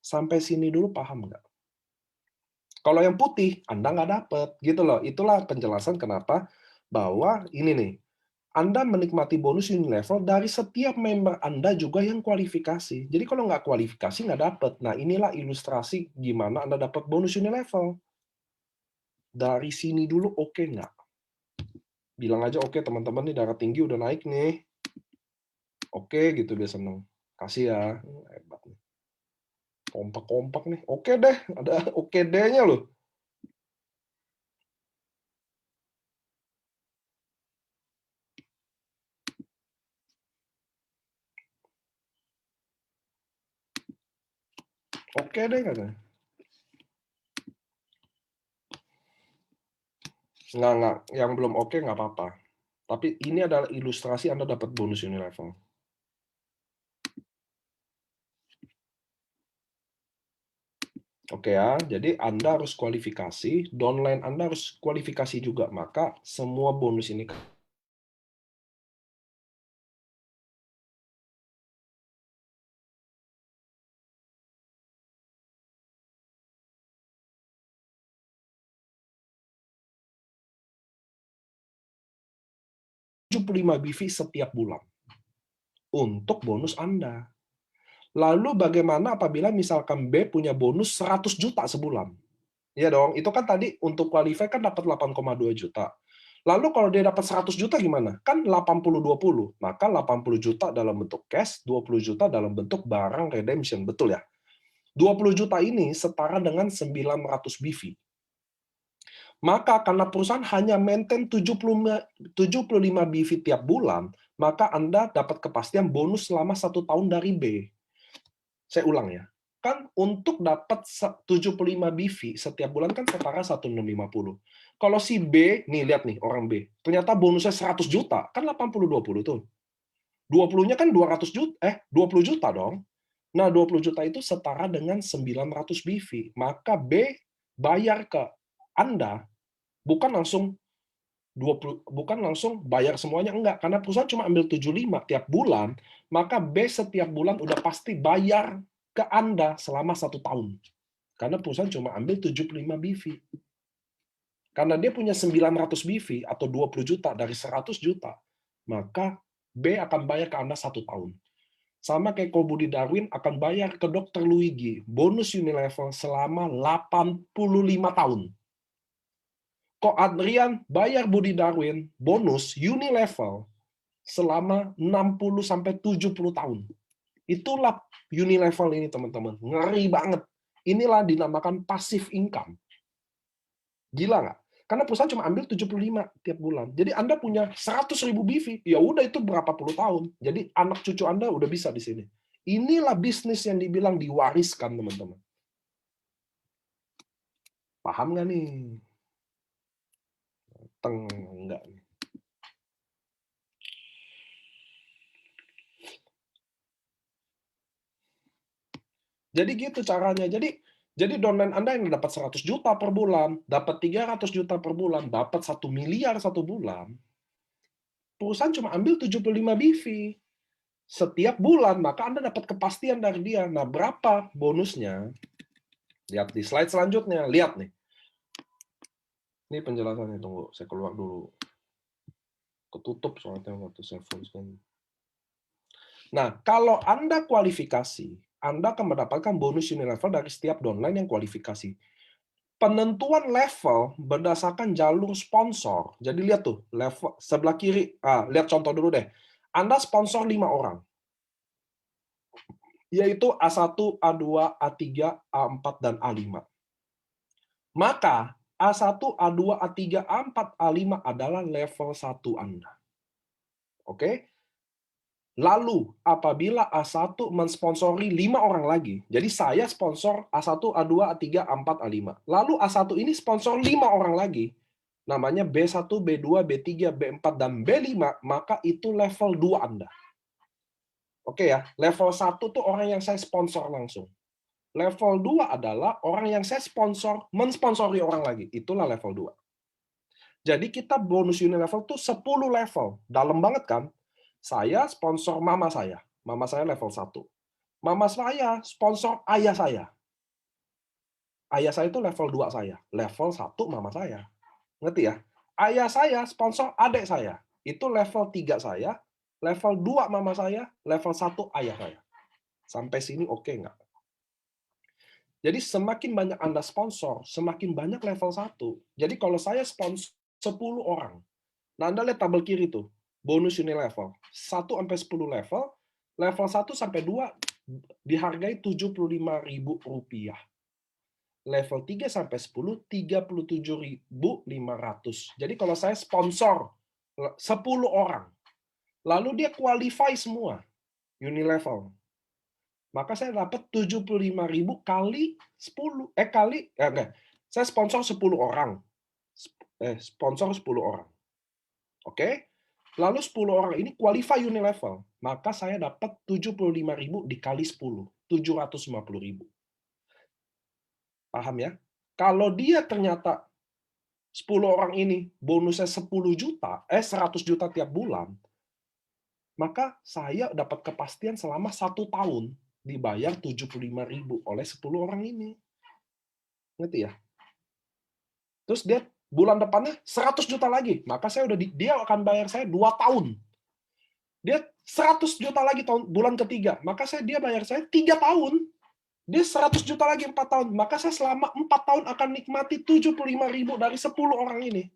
Sampai sini dulu paham nggak? Kalau yang putih, Anda nggak dapat. Gitu loh. Itulah penjelasan kenapa bahwa ini nih, Anda menikmati bonus Unilevel dari setiap member Anda juga yang kualifikasi. Jadi kalau nggak kualifikasi, nggak dapat. Nah, inilah ilustrasi gimana Anda dapat bonus Unilevel. Dari sini dulu oke nggak? Bilang aja oke teman-teman nih, darah tinggi udah naik nih. Oke gitu, dia seneng. Kasih ya. Hebat nih. Kompak-kompak nih. Oke deh, ada oke deh-nya loh. Oke deh katanya. Nggak. Yang belum oke nggak apa-apa. Tapi ini adalah ilustrasi Anda dapat bonus Unilevel. Oke ya, jadi Anda harus kualifikasi, downline Anda harus kualifikasi juga, maka semua bonus ini 75 BV setiap bulan untuk bonus Anda. Lalu bagaimana apabila misalkan B punya bonus 100 juta sebulan? Iya dong, itu kan tadi untuk qualify kan dapat 8,2 juta. Lalu kalau dia dapat 100 juta gimana? Kan 80-20. Maka 80 juta dalam bentuk cash, 20 juta dalam bentuk barang redemption. Betul ya? 20 juta ini setara dengan 900 BV. Maka karena perusahaan hanya maintain 75 BV tiap bulan, maka Anda dapat kepastian bonus selama 1 tahun dari B. Saya ulang ya. Kan untuk dapat 75 BV setiap bulan kan setara 1650. Kalau si B, nih lihat nih orang B, ternyata bonusnya 100 juta, kan 80-20 tuh. 20-nya kan 200 juta, 20 juta dong. Nah, 20 juta itu setara dengan 900 BV. Maka B bayar ke Anda bukan langsung 20, bukan langsung bayar semuanya, enggak, karena perusahaan cuma ambil 75 tiap bulan, maka B setiap bulan udah pasti bayar ke Anda selama 1 tahun. Karena perusahaan cuma ambil 75 BV. Karena dia punya 900 BV atau 20 juta dari 100 juta, maka B akan bayar ke Anda 1 tahun. Sama kayak kalau Budi Darwin akan bayar ke Dr. Luigi bonus Unilevel selama 85 tahun. Kok Adrian bayar Budi Darwin bonus Unilevel selama 60-70 tahun. Itulah Unilevel ini, teman-teman. Ngeri banget. Inilah dinamakan passive income. Gila nggak? Karena perusahaan cuma ambil 75 tiap bulan. Jadi Anda punya 100.000 BV, ya udah itu berapa puluh tahun. Jadi anak cucu Anda udah bisa di sini. Inilah bisnis yang dibilang diwariskan, teman-teman. Paham nggak nih? Enggak nih. Jadi gitu caranya. Jadi downline Anda yang dapat 100 juta per bulan, dapat 300 juta per bulan, dapat 1 miliar satu bulan, perusahaan cuma ambil 75 BV setiap bulan, maka Anda dapat kepastian dari dia. Nah, berapa bonusnya? Lihat di slide selanjutnya. Lihat nih. Ini penjelasannya, tunggu. Saya keluar dulu. Ketutup soalnya waktu saya fullscreen. Nah, kalau Anda kualifikasi, Anda akan mendapatkan bonus Unilevel dari setiap downline yang kualifikasi. Penentuan level berdasarkan jalur sponsor. Jadi lihat tuh, level sebelah kiri. Lihat contoh dulu deh. Anda sponsor 5 orang. Yaitu A1, A2, A3, A4, dan A5. Maka A1, A2, A3, A4, A5 adalah level 1 Anda. Oke? Lalu, apabila A1 mensponsori 5 orang lagi, jadi saya sponsor A1, A2, A3, A4, A5. Lalu A1 ini sponsor 5 orang lagi, namanya B1, B2, B3, B4, dan B5, maka itu level 2 Anda. Oke ya, level 1 tuh orang yang saya sponsor langsung. Level 2 adalah orang yang saya mensponsori orang lagi. Itulah level 2. Jadi kita bonus Unilevel tuh 10 level. Dalam banget kan? Saya sponsor mama saya. Mama saya level 1. Mama saya sponsor ayah saya. Ayah saya itu level 2 saya. Level 1 mama saya. Ngerti ya? Ayah saya sponsor adik saya. Itu level 3 saya. Level 2 mama saya. Level 1 ayah saya. Sampai sini oke nggak? Jadi semakin banyak Anda sponsor, semakin banyak level 1. Jadi kalau saya sponsor 10 orang, nah Anda lihat tabel kiri tuh, bonus Unilevel. 1 sampai 10 level, level 1 sampai 2 dihargai Rp75.000. Level 3 sampai 10, Rp37.500. Jadi kalau saya sponsor 10 orang, lalu dia qualify semua Unilevel, maka saya dapat 75.000 kali 10 saya sponsor 10 orang. Sponsor 10 orang. Oke? Lalu 10 orang ini qualify Unilevel, maka saya dapat 75.000 dikali 10, 750.000. Paham ya? Kalau dia ternyata 10 orang ini bonusnya 10 juta, 100 juta tiap bulan, maka saya dapat kepastian selama 1 tahun dibayar 75.000 oleh 10 orang ini. Ngerti ya? Terus dia bulan depannya 100 juta lagi, maka dia akan bayar saya 2 tahun. Dia 100 juta lagi bulan ketiga, maka dia bayar saya 3 tahun. Dia 100 juta lagi 4 tahun, maka saya selama 4 tahun akan nikmati 75.000 dari 10 orang ini.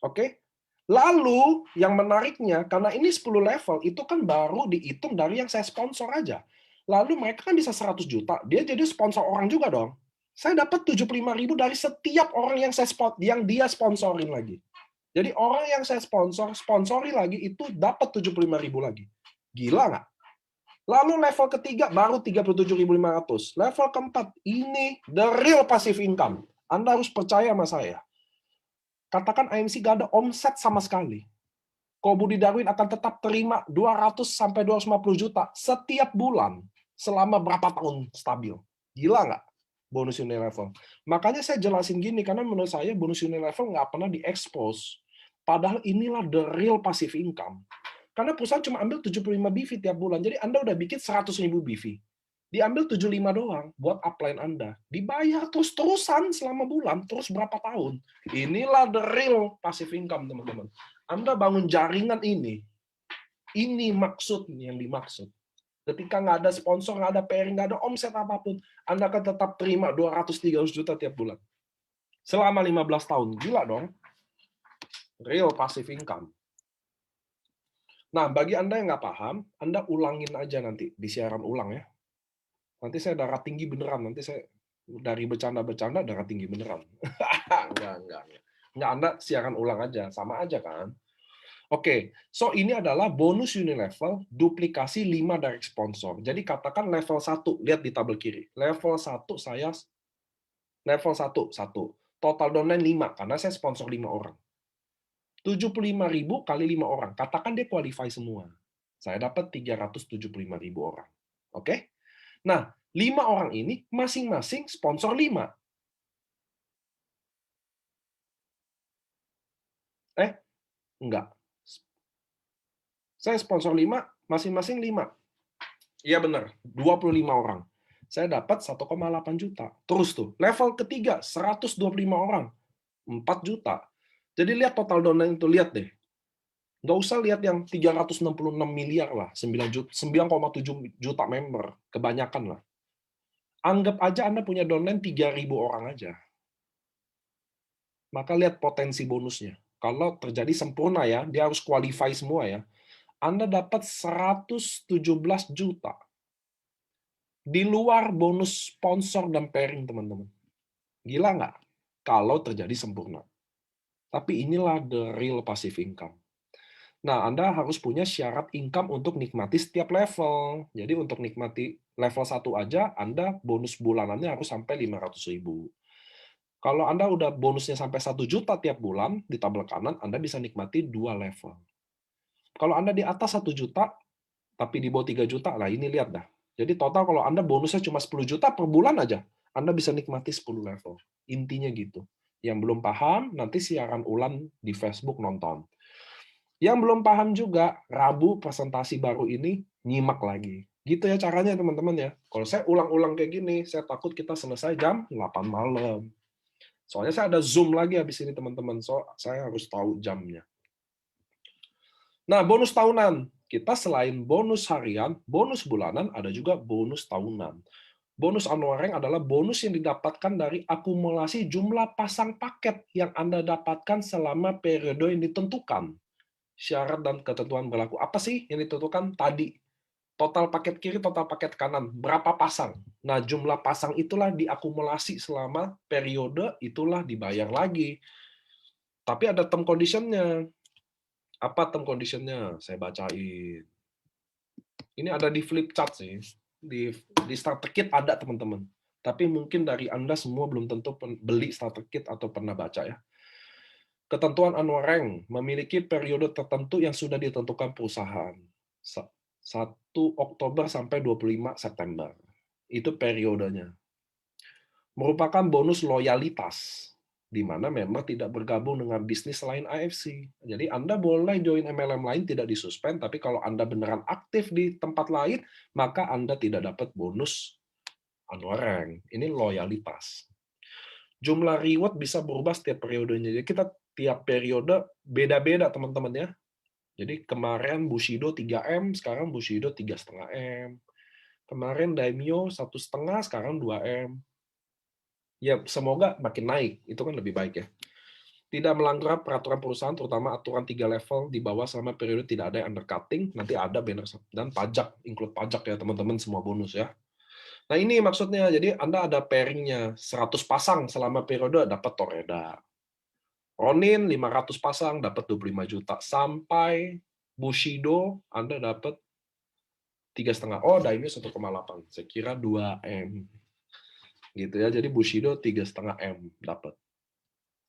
Oke? Lalu, yang menariknya, karena ini 10 level, itu kan baru dihitung dari yang saya sponsor aja. Lalu mereka kan bisa 100 juta, dia jadi sponsor orang juga dong. Saya dapat 75.000 dari setiap orang yang dia sponsorin lagi. Jadi orang yang saya sponsori lagi itu dapat 75.000 lagi. Gila nggak? Lalu level ketiga baru 37.500. Level keempat, ini the real passive income. Anda harus percaya sama saya. Katakan IMC gak ada omset sama sekali. Ko Budi Darwin akan tetap terima 200 sampai 250 juta setiap bulan selama berapa tahun stabil. Gila nggak bonus Unilevel? Makanya saya jelasin gini, karena menurut saya bonus Unilevel nggak pernah diekspos. Padahal inilah the real passive income. Karena perusahaan cuma ambil 75 BV tiap bulan. Jadi Anda udah bikin 100.000 BV. Diambil 75 doang buat upline Anda. Dibayar terus-terusan selama bulan, terus berapa tahun. Inilah the real passive income, teman-teman. Anda bangun jaringan ini maksud yang dimaksud. Ketika nggak ada sponsor, nggak ada pairing, nggak ada omset apapun, Anda akan tetap terima 200-300 juta tiap bulan. Selama 15 tahun. Gila dong. Real passive income. Nah, bagi Anda yang nggak paham, Anda ulangin aja nanti di siaran ulang ya. Nanti saya darah tinggi beneran. Nanti saya Dari bercanda-bercanda darah tinggi beneran. Enggak. Enggak, Anda siaran ulang aja, sama aja kan? Oke, so ini adalah bonus Unilevel, duplikasi 5 direct sponsor. Jadi katakan level 1, lihat di tabel kiri. Level 1 saya, level 1. Total downline 5, karena saya sponsor 5 orang. 75.000 kali 5 orang. Katakan dia qualify semua. Saya dapat 375.000 orang. Oke? Nah, 5 orang ini masing-masing sponsor 5. Enggak. Saya sponsor 5, masing-masing 5. Iya benar, 25 orang. Saya dapat 1,8 juta. Terus tuh, level ketiga 125 orang, 4 juta. Jadi lihat total downline itu, lihat deh. Nggak usah lihat yang 366 miliar lah, 9,7 juta member, kebanyakan lah. Anggap aja Anda punya downline 3.000 orang aja. Maka lihat potensi bonusnya. Kalau terjadi sempurna ya, dia harus qualify semua ya. Anda dapat 117 juta. Di luar bonus sponsor dan pairing, teman-teman. Gila nggak? Kalau terjadi sempurna. Tapi inilah the real passive income. Nah, Anda harus punya syarat income untuk nikmati setiap level. Jadi untuk nikmati level 1 aja, Anda bonus bulanannya harus sampai 500.000. Kalau Anda udah bonusnya sampai 1 juta tiap bulan, di tabel kanan, Anda bisa nikmati 2 level. Kalau Anda di atas 1 juta, tapi di bawah 3 juta, lah ini lihat dah. Jadi total kalau Anda bonusnya cuma 10 juta per bulan aja, Anda bisa nikmati 10 level. Intinya gitu. Yang belum paham, nanti siaran ulang di Facebook nonton. Yang belum paham juga, Rabu presentasi baru ini, nyimak lagi. Gitu ya caranya teman-teman ya. Kalau saya ulang-ulang kayak gini, saya takut kita selesai jam 8 malam. Soalnya saya ada Zoom lagi habis ini teman-teman, so saya harus tahu jamnya. Nah, bonus tahunan. Kita selain bonus harian, bonus bulanan, ada juga bonus tahunan. Bonus annual adalah bonus yang didapatkan dari akumulasi jumlah pasang paket yang Anda dapatkan selama periode yang ditentukan. Syarat dan ketentuan berlaku. Apa sih yang ditentukan tadi? Total paket kiri, total paket kanan. Berapa pasang? Nah, jumlah pasang itulah diakumulasi selama periode, itulah dibayar lagi. Tapi ada term condition-nya. Apa term condition-nya? Saya bacain. Ini ada di flip chart sih. Di starter kit ada, teman-teman. Tapi mungkin dari Anda semua belum tentu beli starter kit atau pernah baca ya. Ketentuan annual rank memiliki periode tertentu yang sudah ditentukan perusahaan. 1 Oktober sampai 25 September. Itu periodenya. Merupakan bonus loyalitas, di mana member tidak bergabung dengan bisnis selain AFC. Jadi Anda boleh join MLM lain tidak disuspend, tapi kalau Anda beneran aktif di tempat lain, maka Anda tidak dapat bonus annual rank. Ini loyalitas. Jumlah reward bisa berubah setiap periodenya. Jadi kita tiap periode beda-beda teman-teman ya. Jadi kemarin Bushido 3M, sekarang Bushido 3,5M. Kemarin Daimyo 1,5, sekarang 2M. Ya semoga makin naik, itu kan lebih baik ya. Tidak melanggar peraturan perusahaan, terutama aturan 3 level di bawah selama periode tidak ada yang undercutting, nanti ada banner dan pajak, include pajak ya teman-teman, semua bonus ya. Nah ini maksudnya, jadi Anda ada pairing-nya, 100 pasang selama periode dapat Toreda. Ronin 500 pasang dapat 25 juta. Sampai Bushido Anda dapat 3,5. Oh, Daimyo 1,8. Saya kira 2M. Gitu ya. Jadi Bushido 3,5M dapat.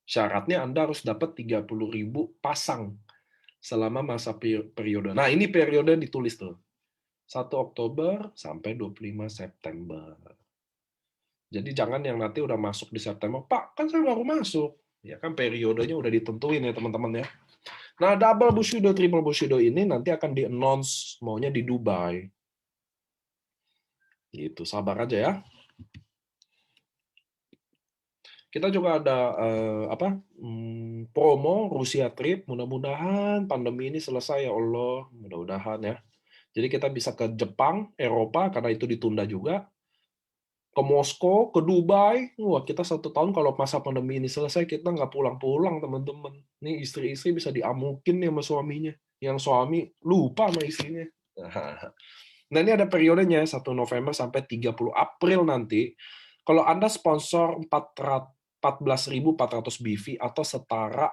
Syaratnya Anda harus dapat 30.000 pasang selama masa periode. Nah, ini periode ditulis tuh. 1 Oktober sampai 25 September. Jadi jangan yang nanti udah masuk di September, Pak, kan saya baru masuk. Ya kan periodenya udah ditentuin ya teman-teman ya. Nah, double Bushido, triple Bushido ini nanti akan di-announce maunya di Dubai. Gitu, sabar aja ya. Kita juga ada promo Rusia trip. Mudah-mudahan pandemi ini selesai ya Allah. Mudah-mudahan ya. Jadi kita bisa ke Jepang, Eropa karena itu ditunda juga. Ke Moskow, ke Dubai. Wah, kita 1 tahun kalau masa pandemi ini selesai kita nggak pulang-pulang teman-teman. Nih istri-istri bisa diamukin nih sama suaminya. Yang suami lupa sama istrinya. Nah, ini ada periodenya 1 November sampai 30 April nanti. Kalau Anda sponsor 14.400 BV atau setara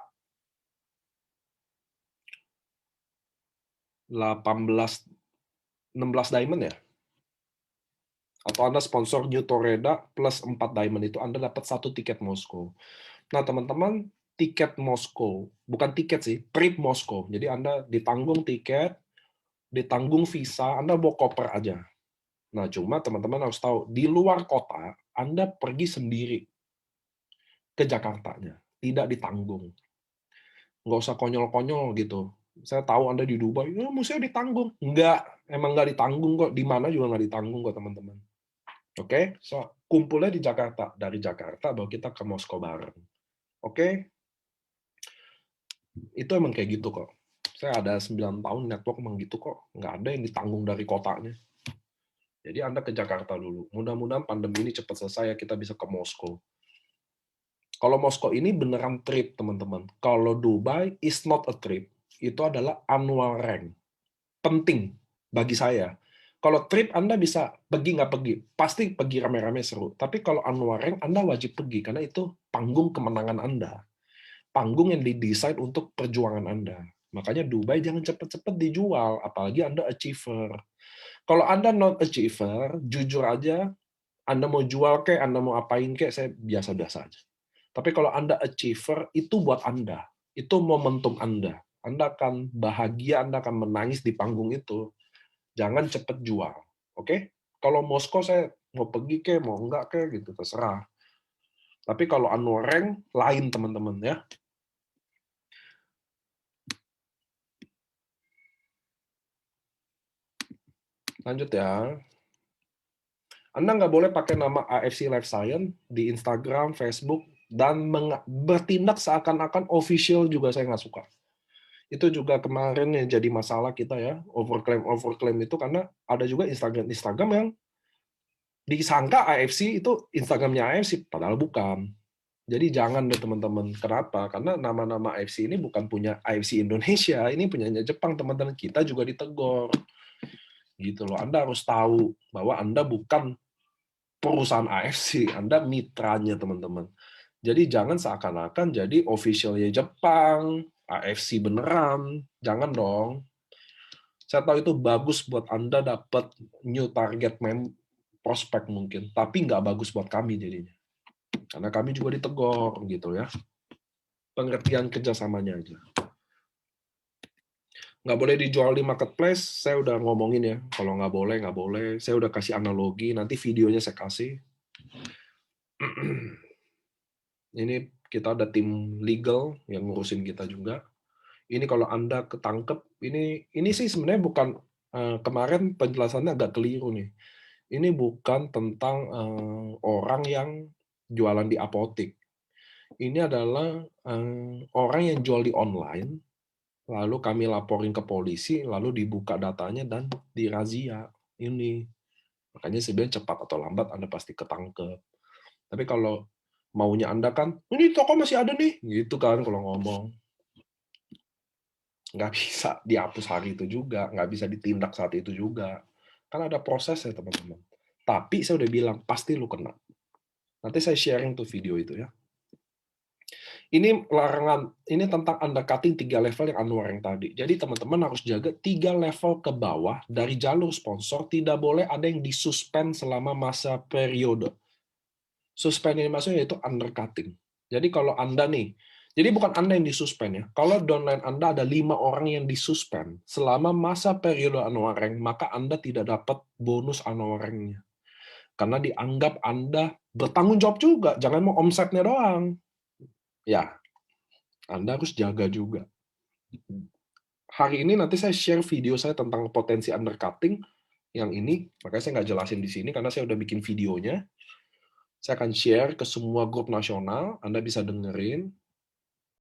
16 diamond ya, atau Anda sponsor New Toreda plus 4 diamond, itu Anda dapat 1 tiket Moskow. Nah, teman-teman, tiket Moskow, bukan tiket sih, trip Moskow. Jadi Anda ditanggung tiket, ditanggung visa, Anda bawa koper aja. Nah, cuma teman-teman harus tahu, di luar kota, Anda pergi sendiri ke Jakartanya, tidak ditanggung. Nggak usah konyol-konyol gitu. Saya tahu Anda di Dubai, ya mesti ditanggung. Enggak, emang nggak ditanggung kok. Di mana juga nggak ditanggung kok, teman-teman. Oke, so kumpulnya di Jakarta. Dari Jakarta baru kita ke Moskow bareng. Oke, itu emang kayak gitu kok. Saya ada 9 tahun network emang gitu kok. Nggak ada yang ditanggung dari kotanya. Jadi Anda ke Jakarta dulu. Mudah-mudahan pandemi ini cepat selesai ya, kita bisa ke Moskow. Kalau Moskow ini beneran trip, teman-teman. Kalau Dubai is not a trip. Itu adalah annual rank. Penting bagi saya. Kalau trip Anda bisa pergi nggak pergi. Pasti pergi rame-rame seru. Tapi kalau annual rank Anda wajib pergi. Karena itu panggung kemenangan Anda. Panggung yang didesain untuk perjuangan Anda. Makanya Dubai jangan cepet-cepet dijual. Apalagi Anda achiever. Kalau Anda non achiever, jujur aja, Anda mau jual kek, Anda mau apain kek, saya biasa-biasa aja. Tapi kalau Anda achiever, itu buat Anda. Itu momentum Anda. Anda akan bahagia, Anda akan menangis di panggung itu. Jangan cepet jual. Oke? Kalau Moskow saya mau pergi ke, mau enggak ke, gitu, terserah. Tapi kalau annual rank, lain teman-teman ya. Lanjut ya. Anda nggak boleh pakai nama AFC Life Science di Instagram, Facebook, dan bertindak seakan-akan official juga saya nggak suka. Itu juga kemarin yang jadi masalah kita ya, overclaim itu karena ada juga Instagram yang disangka AFC itu Instagramnya AFC, padahal bukan. Jadi jangan deh teman-teman. Kenapa? Karena nama-nama AFC ini bukan punya AFC Indonesia, ini punyanya Jepang teman-teman. Kita juga ditegur. Gitu loh. Anda harus tahu bahwa Anda bukan perusahaan AFC, Anda mitranya teman-teman. Jadi jangan seakan-akan jadi officialnya Jepang, AFC beneran. Jangan dong. Saya tahu itu bagus buat Anda dapat new target prospek mungkin, tapi nggak bagus buat kami jadinya. Karena kami juga ditegur gitu ya. Pengertian kerjasamanya aja. Nggak boleh dijual di marketplace, saya udah ngomongin ya. Kalau nggak boleh, nggak boleh. Saya udah kasih analogi, nanti videonya saya kasih. Ini kita ada tim legal yang ngurusin kita juga. Ini kalau Anda ketangkep, ini sih sebenarnya bukan, kemarin penjelasannya agak keliru nih. Ini bukan tentang orang yang jualan di apotek. Ini adalah orang yang jual di online, lalu kami laporin ke polisi, lalu dibuka datanya dan dirazia. Ini makanya sebenarnya cepat atau lambat Anda pasti ketangkep. Tapi kalau maunya Anda kan, ini toko masih ada nih, gitu kan kalau ngomong. Nggak bisa dihapus hari itu juga, nggak bisa ditindak saat itu juga. Kan ada prosesnya, teman-teman. Tapi saya udah bilang, pasti lu kena. Nanti saya sharing tuh video itu ya. Ini larangan, ini tentang undercutting 3 level yang Anwar yang tadi. Jadi teman-teman harus jaga 3 level ke bawah dari jalur sponsor, tidak boleh ada yang disuspend selama masa periode. Suspend ini maksudnya yaitu undercutting. Jadi kalau Anda nih, jadi bukan Anda yang disuspend ya. Kalau downline Anda ada 5 orang yang disuspend selama masa periode annual rank, maka Anda tidak dapat bonus annual rank-nya. Karena dianggap Anda bertanggung jawab juga, jangan mau omsetnya doang. Ya, Anda harus jaga juga. Hari ini nanti saya share video saya tentang potensi undercutting yang ini, makanya saya nggak jelasin di sini karena saya udah bikin videonya. Saya akan share ke semua grup nasional, Anda bisa dengerin.